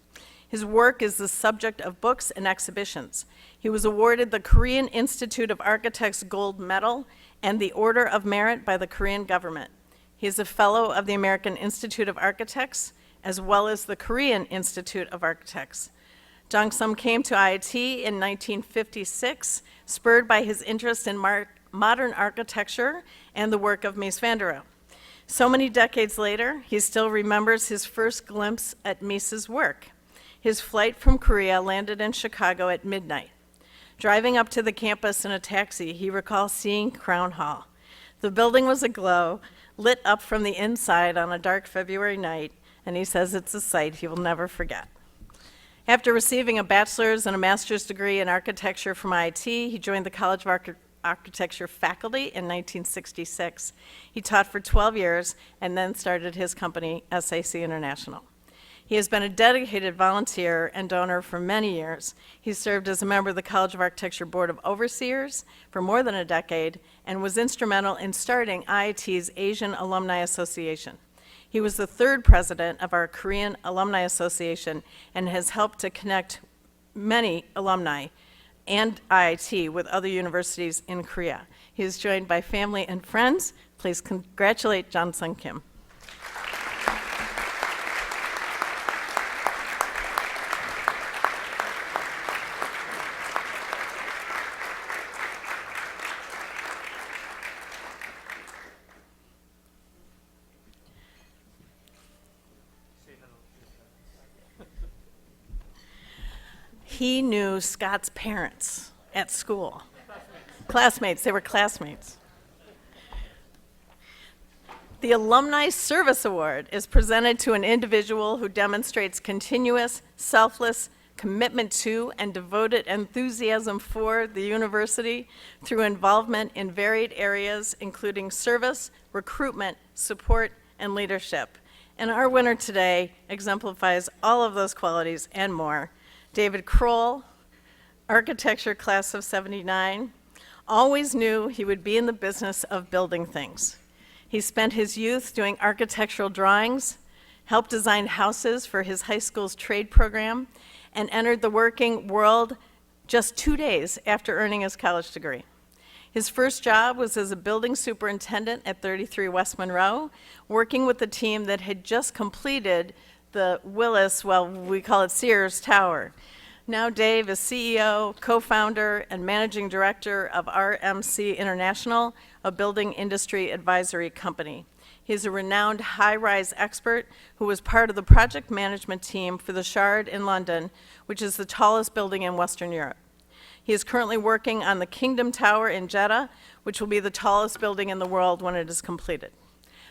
His work is the subject of books and exhibitions. He was awarded the Korean Institute of Architects Gold Medal and the Order of Merit by the Korean government. He is a fellow of the American Institute of Architects, as well as the Korean Institute of Architects. Jong-sum came to IIT in 1956, spurred by his interest in modern architecture and the work of Mies van der Rohe. So many decades later, he still remembers his first glimpse at Mies's work. His flight from Korea landed in Chicago at midnight. Driving up to the campus in a taxi, he recalls seeing Crown Hall. The building was aglow, lit up from the inside on a dark February night, and he says it's a sight he will never forget. After receiving a bachelor's and a master's degree in architecture from IIT, he joined the College of Architecture faculty in 1966. He taught for 12 years and then started his company, SAC International. He has been a dedicated volunteer and donor for many years. He served as a member of the College of Architecture Board of Overseers for more than a decade and was instrumental in starting IIT's Asian Alumni Association. He was the 3rd president of our Korean Alumni Association and has helped to connect many alumni and IIT with other universities in Korea. He is joined by family and friends. Please congratulate Jong-sum Kim. He knew Scott's parents at school. Classmates, they were classmates. The Alumni Service Award is presented to an individual who demonstrates continuous, selfless commitment to and devoted enthusiasm for the university through involvement in varied areas, including service, recruitment, support, and leadership. And our winner today exemplifies all of those qualities and more. David Kroll, architecture class of '79, always knew he would be in the business of building things. He spent his youth doing architectural drawings, helped design houses for his high school's trade program, and entered the working world just 2 days after earning his college degree. His first job was as a building superintendent at 33 West Monroe, working with the team that had just completed the Willis, well, we call it Sears Tower. Now Dave is CEO, co-founder, and managing director of RMC International, a building industry advisory company. He's a renowned high-rise expert who was part of the project management team for the Shard in London, which is the tallest building in Western Europe. He is currently working on the Kingdom Tower in Jeddah, which will be the tallest building in the world when it is completed.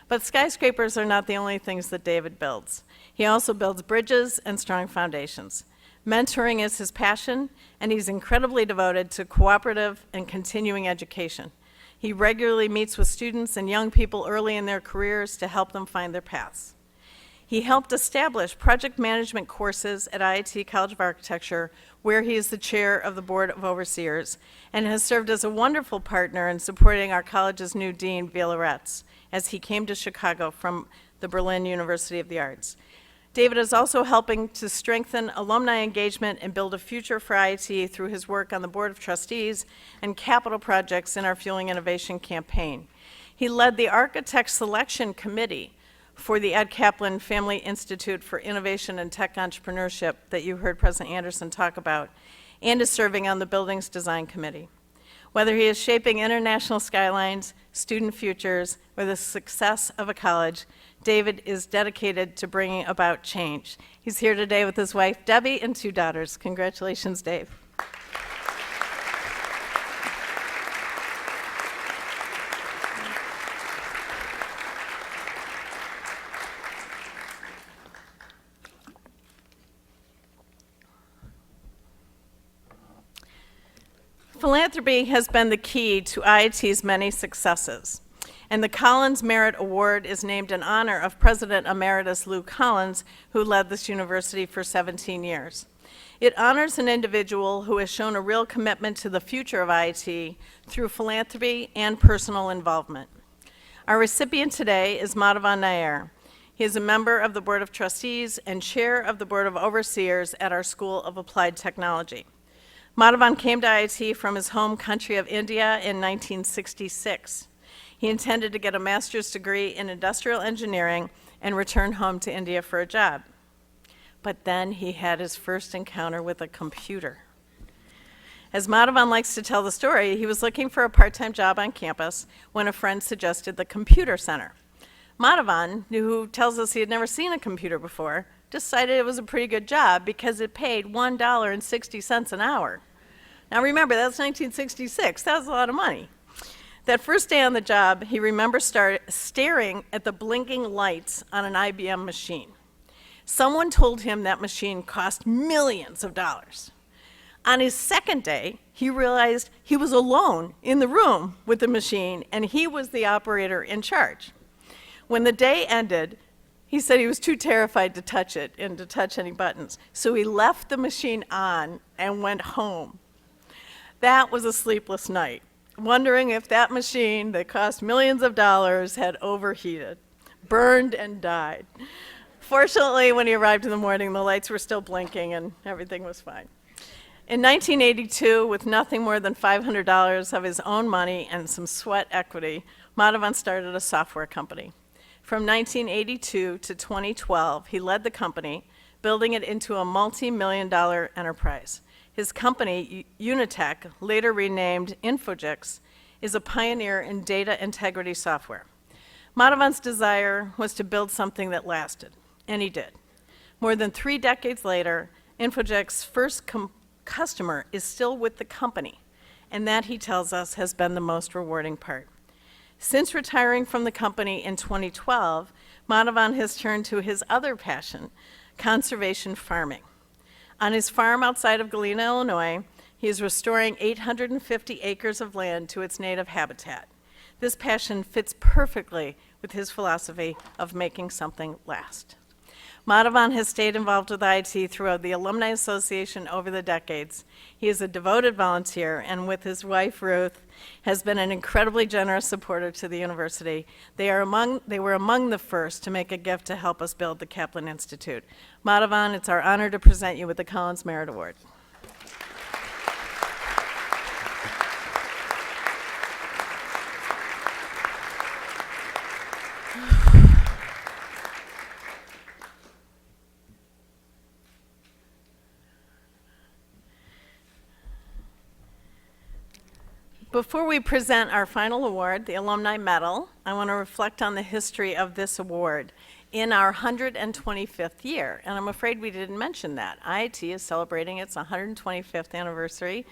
But skyscrapers are not the only things that David builds. He also builds bridges and strong foundations. Mentoring is his passion, and he's incredibly devoted to cooperative and continuing education. He regularly meets with students and young people early in their careers to help them find their paths. He helped establish project management courses at IIT College of Architecture, where he is the chair of the Board of Overseers, and has served as a wonderful partner in supporting our college's new dean, Violetz, as he came to Chicago from the Berlin University of the Arts. David is also helping to strengthen alumni engagement and build a future for IIT through his work on the Board of Trustees and capital projects in our Fueling Innovation campaign. He led the Architect Selection Committee for the Ed Kaplan Family Institute for Innovation and Tech Entrepreneurship that you heard President Anderson talk about, and is serving on the Buildings Design Committee. Whether he is shaping international skylines, student futures, or the success of a college, David is dedicated to bringing about change. He's here today with his wife, Debbie, and 2 daughters. Congratulations, Dave. Philanthropy has been the key to IIT's many successes, and the Collins Merit Award is named in honor of President Emeritus Lou Collins, who led this university for 17 years. It honors an individual who has shown a real commitment to the future of IIT through philanthropy and personal involvement. Our recipient today is Madhavan Nair. He is a member of the Board of Trustees and chair of the Board of Overseers at our School of Applied Technology. Madhavan came to IIT from his home country of India in 1966. He intended to get a master's degree in industrial engineering and return home to India for a job. But then he had his first encounter with a computer. As Madhavan likes to tell the story, he was looking for a part-time job on campus when a friend suggested the computer center. Madhavan, who tells us he had never seen a computer before, decided it was a pretty good job because it paid $1.60 an hour. Now remember, that's 1966. That was a lot of money. That first day on the job, he remembers staring at the blinking lights on an IBM machine. Someone told him that machine cost millions of dollars. On his second day, he realized he was alone in the room with the machine, and he was the operator in charge. When the day ended, he said he was too terrified to touch it and to touch any buttons, so he left the machine on and went home. That was a sleepless night, wondering if that machine that cost millions of dollars had overheated, burned, and died. Fortunately, when he arrived in the morning, the lights were still blinking and everything was fine. In 1982, with nothing more than $500 of his own money and some sweat equity, Madhavan started a software company. From 1982 to 2012, he led the company, building it into a multi-million-dollar enterprise. His company, Unitech, later renamed Infogix, is a pioneer in data integrity software. Madhavan's desire was to build something that lasted, and he did. More than 3 decades later, Infogix's first customer is still with the company, and that, he tells us, has been the most rewarding part. Since retiring from the company in 2012, Madhavan has turned to his other passion, conservation farming. On his farm outside of Galena, Illinois, he is restoring 850 acres of land to its native habitat. This passion fits perfectly with his philosophy of making something last. Madhavan has stayed involved with IIT throughout the Alumni Association over the decades. He is a devoted volunteer, and with his wife, Ruth, has been an incredibly generous supporter to the university. They were among the first to make a gift to help us build the Kaplan Institute. Madhavan, it's our honor to present you with the Collins Merit Award. Before we present our final award, the Alumni Medal, I want to reflect on the history of this award in our 125th year. And I'm afraid we didn't mention that. IIT is celebrating its 125th anniversary.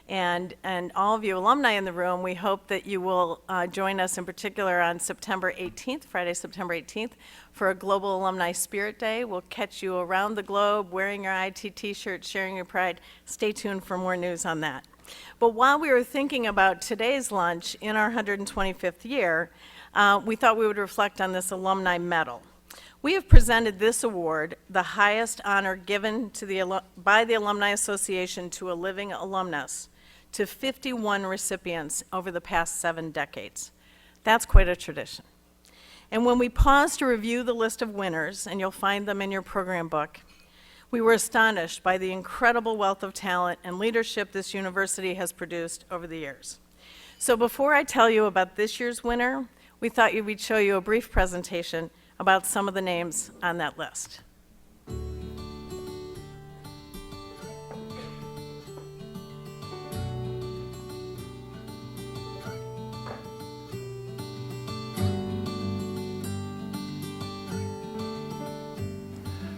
And all of you alumni in the room, we hope that you will join us in particular on September 18th, Friday, September 18th, for a Global Alumni Spirit Day. We'll catch you around the globe wearing your IIT t-shirt, sharing your pride. Stay tuned for more news on that. But while we were thinking about today's lunch in our 125th year, we thought we would reflect on this Alumni Medal. We have presented this award, the highest honor given to by the Alumni Association to a living alumnus, to 51 recipients over the past 7 decades. That's quite a tradition. And when we paused to review the list of winners, and you'll find them in your program book, we were astonished by the incredible wealth of talent and leadership this university has produced over the years. So before I tell you about this year's winner, we thought we'd show you a brief presentation about some of the names on that list.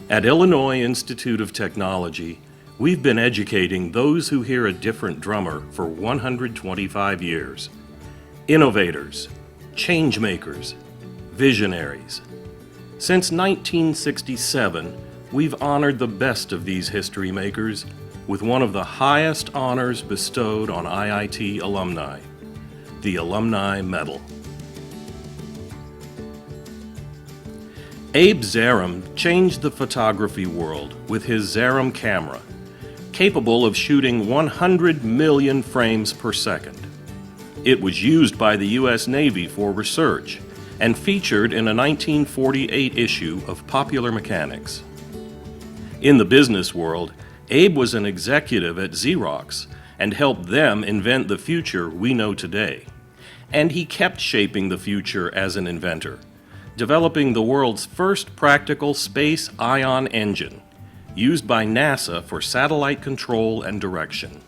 At Illinois Institute of Technology, we've been educating those who hear a different drummer for 125 years. Innovators, change makers, visionaries. Since 1967, we've honored the best of these history makers with one of the highest honors bestowed on IIT alumni, the Alumni Medal. Abe Zarum changed the photography world with his Zarum camera, capable of shooting 100 million frames per second. It was used by the U.S. Navy for research and featured in a 1948 issue of Popular Mechanics. In the business world, Abe was an executive at Xerox and helped them invent the future we know today. And he kept shaping the future as an inventor, developing the world's first practical space ion engine, used by NASA for satellite control and direction.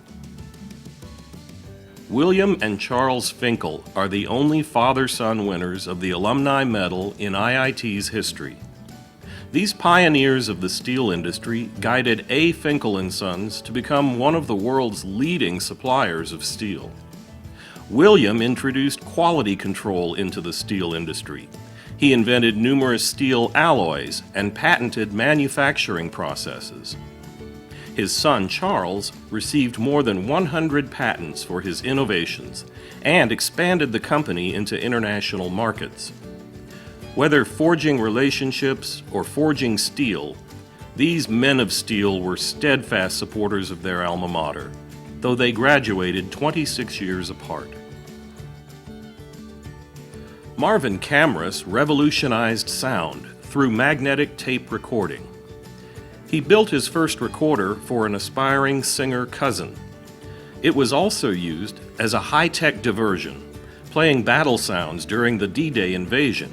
William and Charles Finkel are the only father-son winners of the Alumni Medal in IIT's history. These pioneers of the steel industry guided A. Finkel & Sons to become one of the world's leading suppliers of steel. William introduced quality control into the steel industry. He invented numerous steel alloys and patented manufacturing processes. His son, Charles, received more than 100 patents for his innovations and expanded the company into international markets. Whether forging relationships or forging steel, these men of steel were steadfast supporters of their alma mater, though they graduated 26 years apart. Marvin Kamras revolutionized sound through magnetic tape recording. He built his first recorder for an aspiring singer cousin. It was also used as a high-tech diversion, playing battle sounds during the D-Day invasion.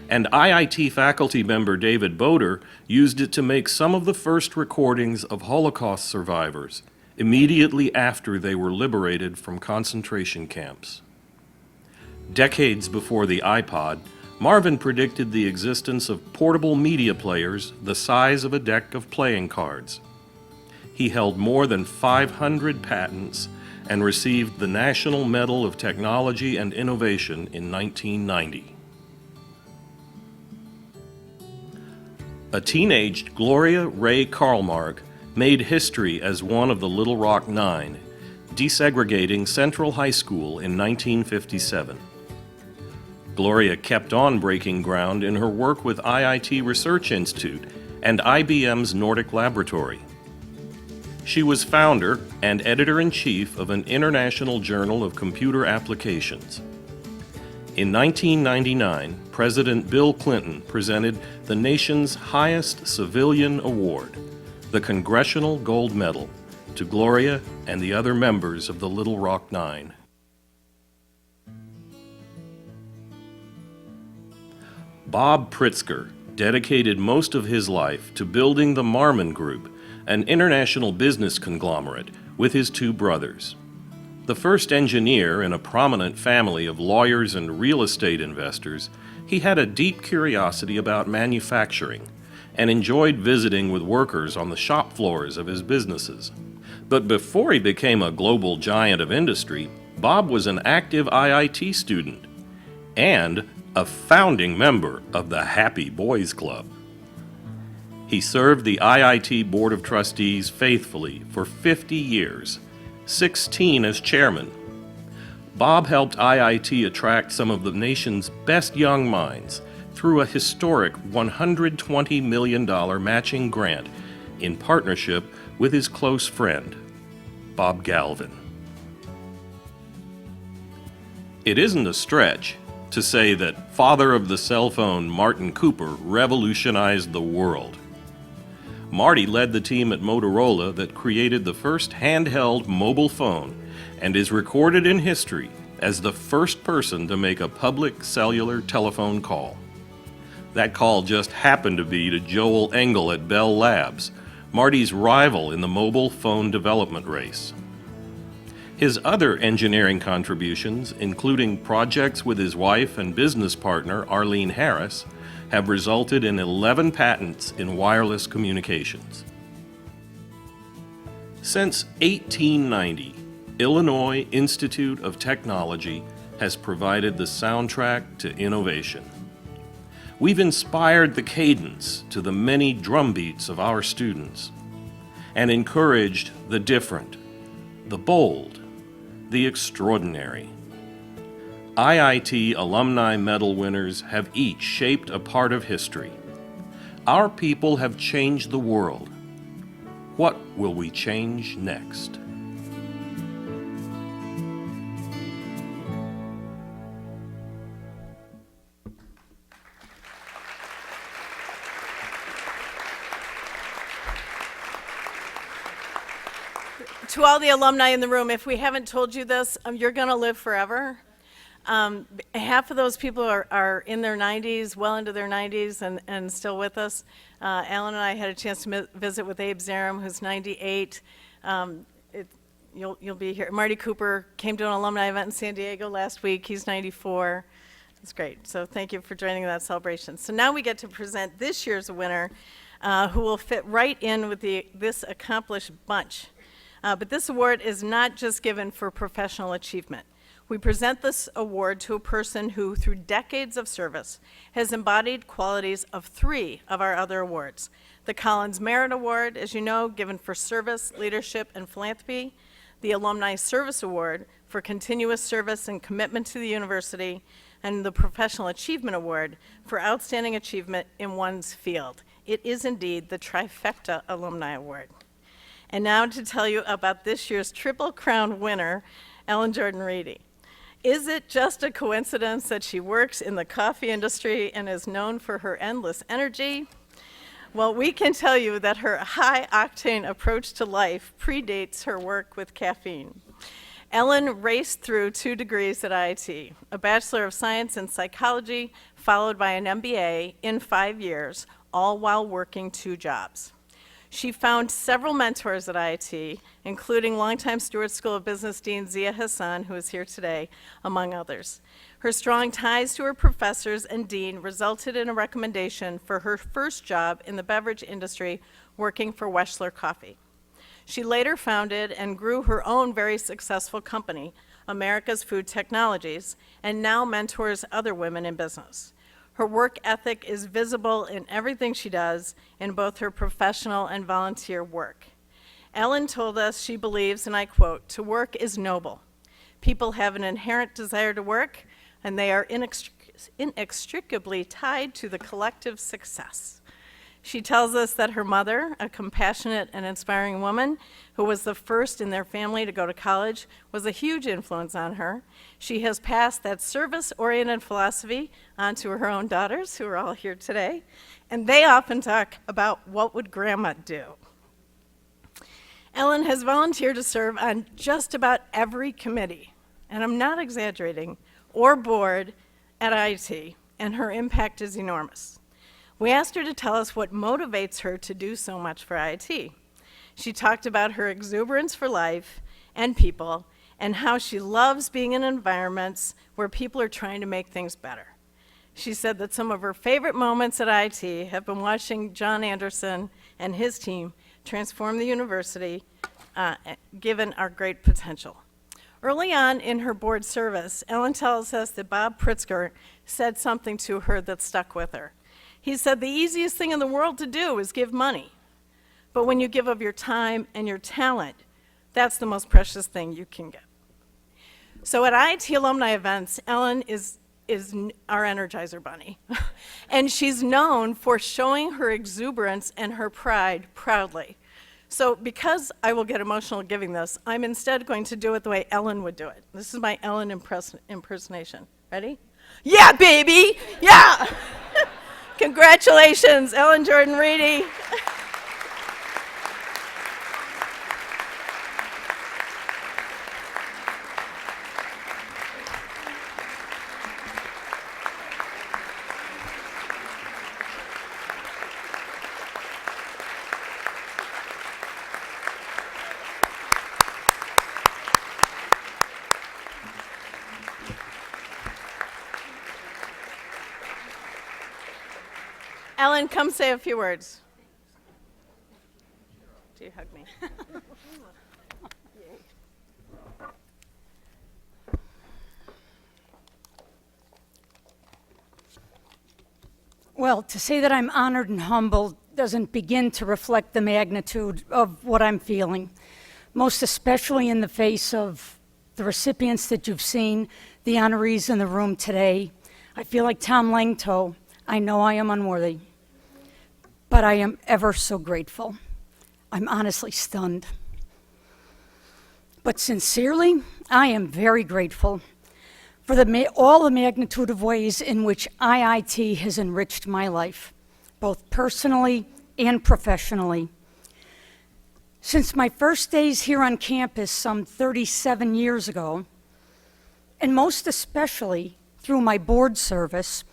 And IIT faculty member David Boder used it to make some of the first recordings of Holocaust survivors immediately after they were liberated from concentration camps. Decades before the iPod, Marvin predicted the existence of portable media players the size of a deck of playing cards. He held more than 500 patents and received the National Medal of Technology and Innovation in 1990. A teenaged Gloria Ray Karlmark made history as one of the Little Rock Nine, desegregating Central High School in 1957. Gloria kept on breaking ground in her work with IIT Research Institute and IBM's Nordic Laboratory. She was founder and editor-in-chief of an international journal of computer applications. In 1999, President Bill Clinton presented the nation's highest civilian award, the Congressional Gold Medal, to Gloria and the other members of the Little Rock Nine. Bob Pritzker dedicated most of his life to building the Marmon Group, an international business conglomerate, with his two brothers. The first engineer in a prominent family of lawyers and real estate investors, he had a deep curiosity about manufacturing and enjoyed visiting with workers on the shop floors of his businesses. But before he became a global giant of industry, Bob was an active IIT student and a founding member of the Happy Boys Club. He served the IIT Board of Trustees faithfully for 50 years, 16 as chairman. Bob helped IIT attract some of the nation's best young minds through a historic $120 million matching grant in partnership with his close friend, Bob Galvin. It isn't a stretch to say that father of the cell phone Martin Cooper revolutionized the world. Marty led the team at Motorola that created the first handheld mobile phone and is recorded in history as the first person to make a public cellular telephone call. That call just happened to be to Joel Engel at Bell Labs, Marty's rival in the mobile phone development race. His other engineering contributions, including projects with his wife and business partner Arlene Harris, have resulted in 11 patents in wireless communications. Since 1890, Illinois Institute of Technology has provided the soundtrack to innovation. We've inspired the cadence to the many drum beats of our students. and encouraged the different, the bold, the extraordinary. IIT Alumni Medal winners have each shaped a part of history. Our people have changed the world. What will we change next? To all the alumni in the room, if we haven't told you this, you're going to live forever. Half of those people are in their 90s, well into their 90s, and still with us. Alan and I had a chance to visit with Abe Zarum, who's 98. You'll be here. Marty Cooper came to an alumni event in San Diego last week. He's 94. It's great. So thank you for joining that celebration. So now we get to present this year's winner, who will fit right in with this accomplished bunch. But this award is not just given for professional achievement. We present this award to a person who, through decades of service, has embodied qualities of 3 of our other awards. The Collins Merit Award, as you know, given for service, leadership, and philanthropy. The Alumni Service Award for continuous service and commitment to the university. And the Professional Achievement Award for outstanding achievement in one's field. It is indeed the Trifecta Alumni Award. And now to tell you about this year's Triple Crown winner, Ellen Jordan Reedy. Is it just a coincidence that she works in the coffee industry and is known for her endless energy? Well, we can tell you that her high-octane approach to life predates her work with caffeine. Ellen raced through 2 degrees at IIT, a Bachelor of Science in Psychology, followed by an MBA in 5 years, all while working 2 jobs. She found several mentors at IIT, including longtime Stewart School of Business Dean Zia Hassan, who is here today, among others. Her strong ties to her professors and dean resulted in a recommendation for her first job in the beverage industry, working for Weschler Coffee. She later founded and grew her own very successful company, America's Food Technologies, and now mentors other women in business. Her work ethic is visible in everything she does in both her professional and volunteer work. Ellen told us she believes, and I quote, "To work is noble. People have an inherent desire to work, and they are inextricably tied to the collective success." She tells us that her mother, a compassionate and inspiring woman who was the first in their family to go to college, was a huge influence on her. She has passed that service-oriented philosophy on to her own daughters, who are all here today, and they often talk about what would grandma do. Ellen has volunteered to serve on just about every committee, and I'm not exaggerating, or board at IIT, and her impact is enormous. We asked her to tell us what motivates her to do so much for IIT. She talked about her exuberance for life and people, and how she loves being in environments where people are trying to make things better. She said that some of her favorite moments at IIT have been watching John Anderson and his team transform the university, given our great potential. Early on in her board service, Ellen tells us that Bob Pritzker said something to her that stuck with her. He said, "The easiest thing in the world to do is give money. But when you give of your time and your talent, that's the most precious thing you can get." So at IIT alumni events, Ellen is our Energizer Bunny. And she's known for showing her exuberance and her pride proudly. So because I will get emotional giving this, I'm instead going to do it the way Ellen would do it. This is my Ellen impersonation. Ready? Yeah, baby! Yeah! Congratulations, Ellen Jordan Reedy. Ellen, come say a few words. Do you hug me? Well, to say that I'm honored and humbled doesn't begin to reflect the magnitude of what I'm feeling, most especially in the face of the recipients that you've seen, the honorees in the room today. I feel like Tom Langto. I know I am unworthy, but I am ever so grateful. I'm honestly stunned. But sincerely, I am very grateful for all the magnitude of ways in which IIT has enriched my life, both personally and professionally. Since my first days here on campus some 37 years ago, and most especially through my board service,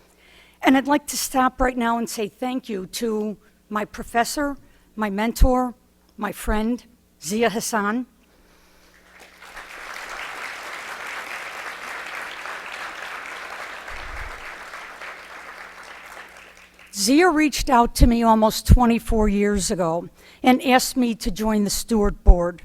and I'd like to stop right now and say thank you to my professor, my mentor, my friend, Zia Hassan. Zia reached out to me almost 24 years ago and asked me to join the Steward Board.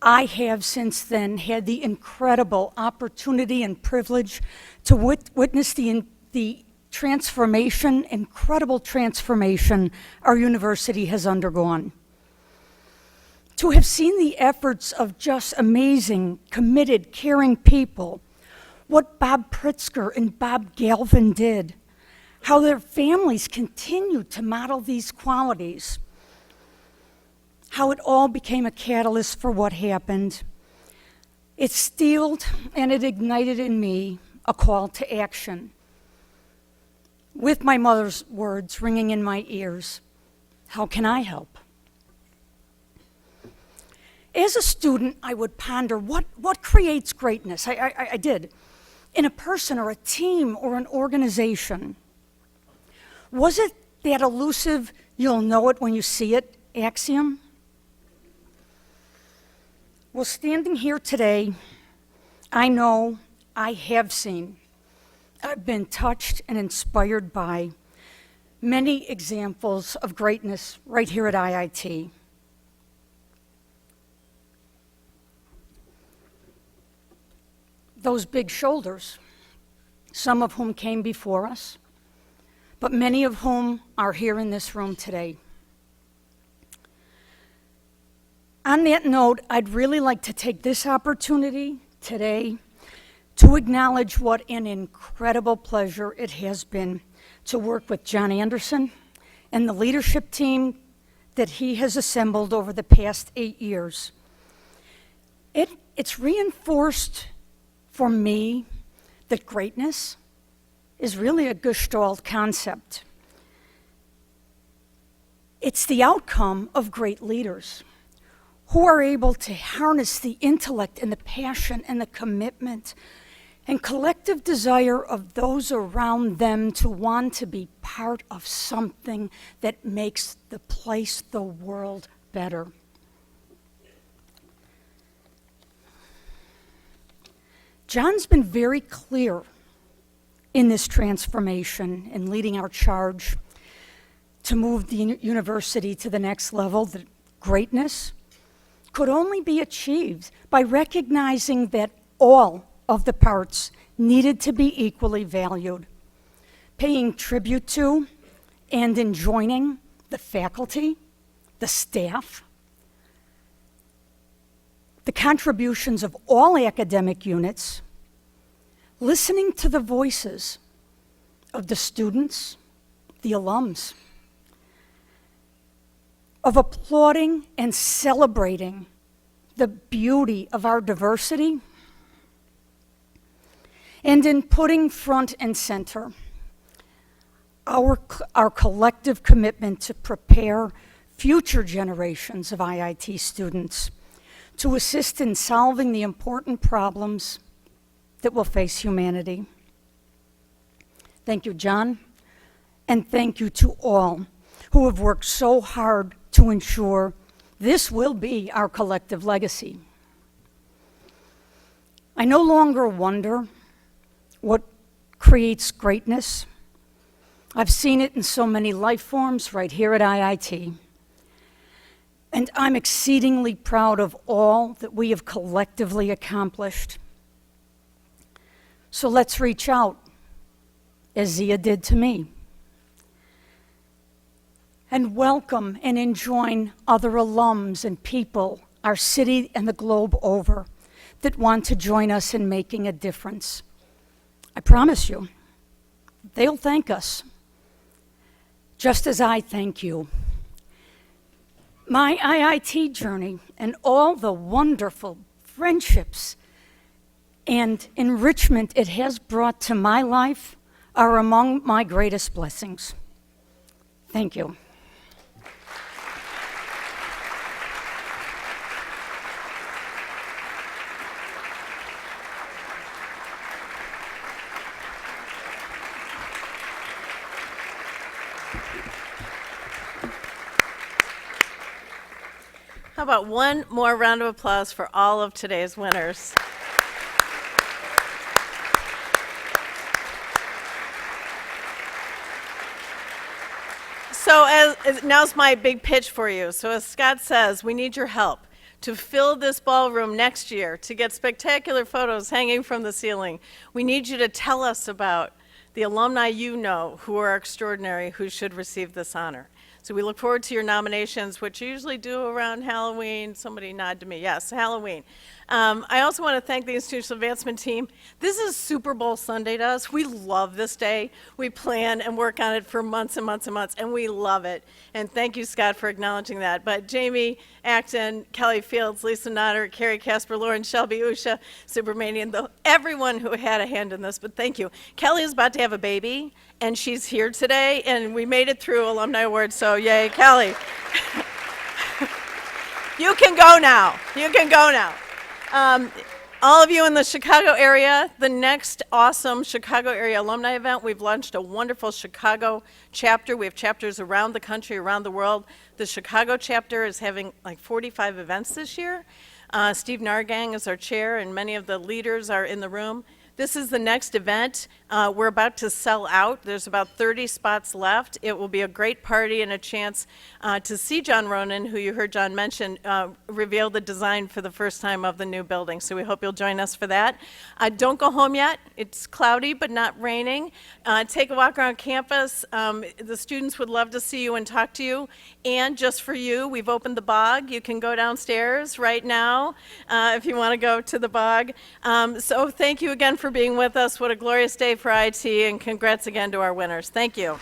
I have since then had the incredible opportunity and privilege to witness the transformation, incredible transformation our university has undergone. To have seen the efforts of just amazing, committed, caring people, what Bob Pritzker and Bob Galvin did, how their families continue to model these qualities, how it all became a catalyst for what happened. It steeled and it ignited in me a call to action. With my mother's words ringing in my ears, how can I help? As a student, I would ponder what creates greatness. I did. In a person or a team or an organization. Was it that elusive, you'll know it when you see it axiom? Well, standing here today, I know I have seen, I've been touched and inspired by many examples of greatness right here at IIT. Those big shoulders, some of whom came before us, but many of whom are here in this room today. On that note, I'd really like to take this opportunity today to acknowledge what an incredible pleasure it has been to work with John Anderson and the leadership team that he has assembled over the past 8 years. It's reinforced for me that greatness is really a Gestalt concept. It's the outcome of great leaders who are able to harness the intellect and the passion and the commitment and collective desire of those around them to want to be part of something that makes the place, the world, better. John's been very clear in this transformation and leading our charge to move the university to the next level. The greatness could only be achieved by recognizing that all of the parts needed to be equally valued, paying tribute to and enjoining the faculty, the staff, the contributions of all academic units, listening to the voices of the students, the alums, of applauding and celebrating the beauty of our diversity, and in putting front and center our collective commitment to prepare future generations of IIT students to assist in solving the important problems that will face humanity. Thank you, John, and thank you to all who have worked so hard to ensure this will be our collective legacy. I no longer wonder what creates greatness. I've seen it in so many life forms right here at IIT. And I'm exceedingly proud of all that we have collectively accomplished. So let's reach out, as Zia did to me. and welcome and enjoin other alums and people, our city and the globe over, that want to join us in making a difference. I promise you, they'll thank us, just as I thank you. My IIT journey and all the wonderful friendships and enrichment it has brought to my life are among my greatest blessings. Thank you. How about one more round of applause for all of today's winners? So now's my big pitch for you. So as Scott says, we need your help to fill this ballroom next year, to get spectacular photos hanging from the ceiling. We need you to tell us about the alumni you know who are extraordinary, who should receive this honor. So we look forward to your nominations, which you usually do around Halloween. Somebody nod to me. Yes, Halloween. I also want to thank the Institutional Advancement team. This is Super Bowl Sunday to us. We love this day. We plan and work on it for months and months and months, and we love it. And thank you, Scott, for acknowledging that. But Jamie Acton, Kelly Fields, Lisa Notter, Carrie Casper, Lauren Shelby, Usha, Subramanian, everyone who had a hand in this, but thank you. Kelly is about to have a baby, and she's here today, and we made it through Alumni Awards, so yay, Kelly. You can go now. You can go now. All of you in the Chicago area, the next awesome Chicago area alumni event, we've launched a wonderful Chicago chapter. We have chapters around the country, around the world. The Chicago chapter is having like 45 events this year. Steve Nargang is our chair, and many of the leaders are in the room. This is the next event. We're about to sell out. There's about 30 spots left. It will be a great party and a chance to see John Ronan, who you heard John mention, reveal the design for the first time of the new building. So we hope you'll join us for that. Don't go home yet. It's cloudy but not raining. Take a walk around campus. The students would love to see you and talk to you. And just for you, we've opened the bog. You can go downstairs right now if you want to go to the bog. So thank you again for being with us. What a glorious day for IT, and congrats again to our winners. Thank you.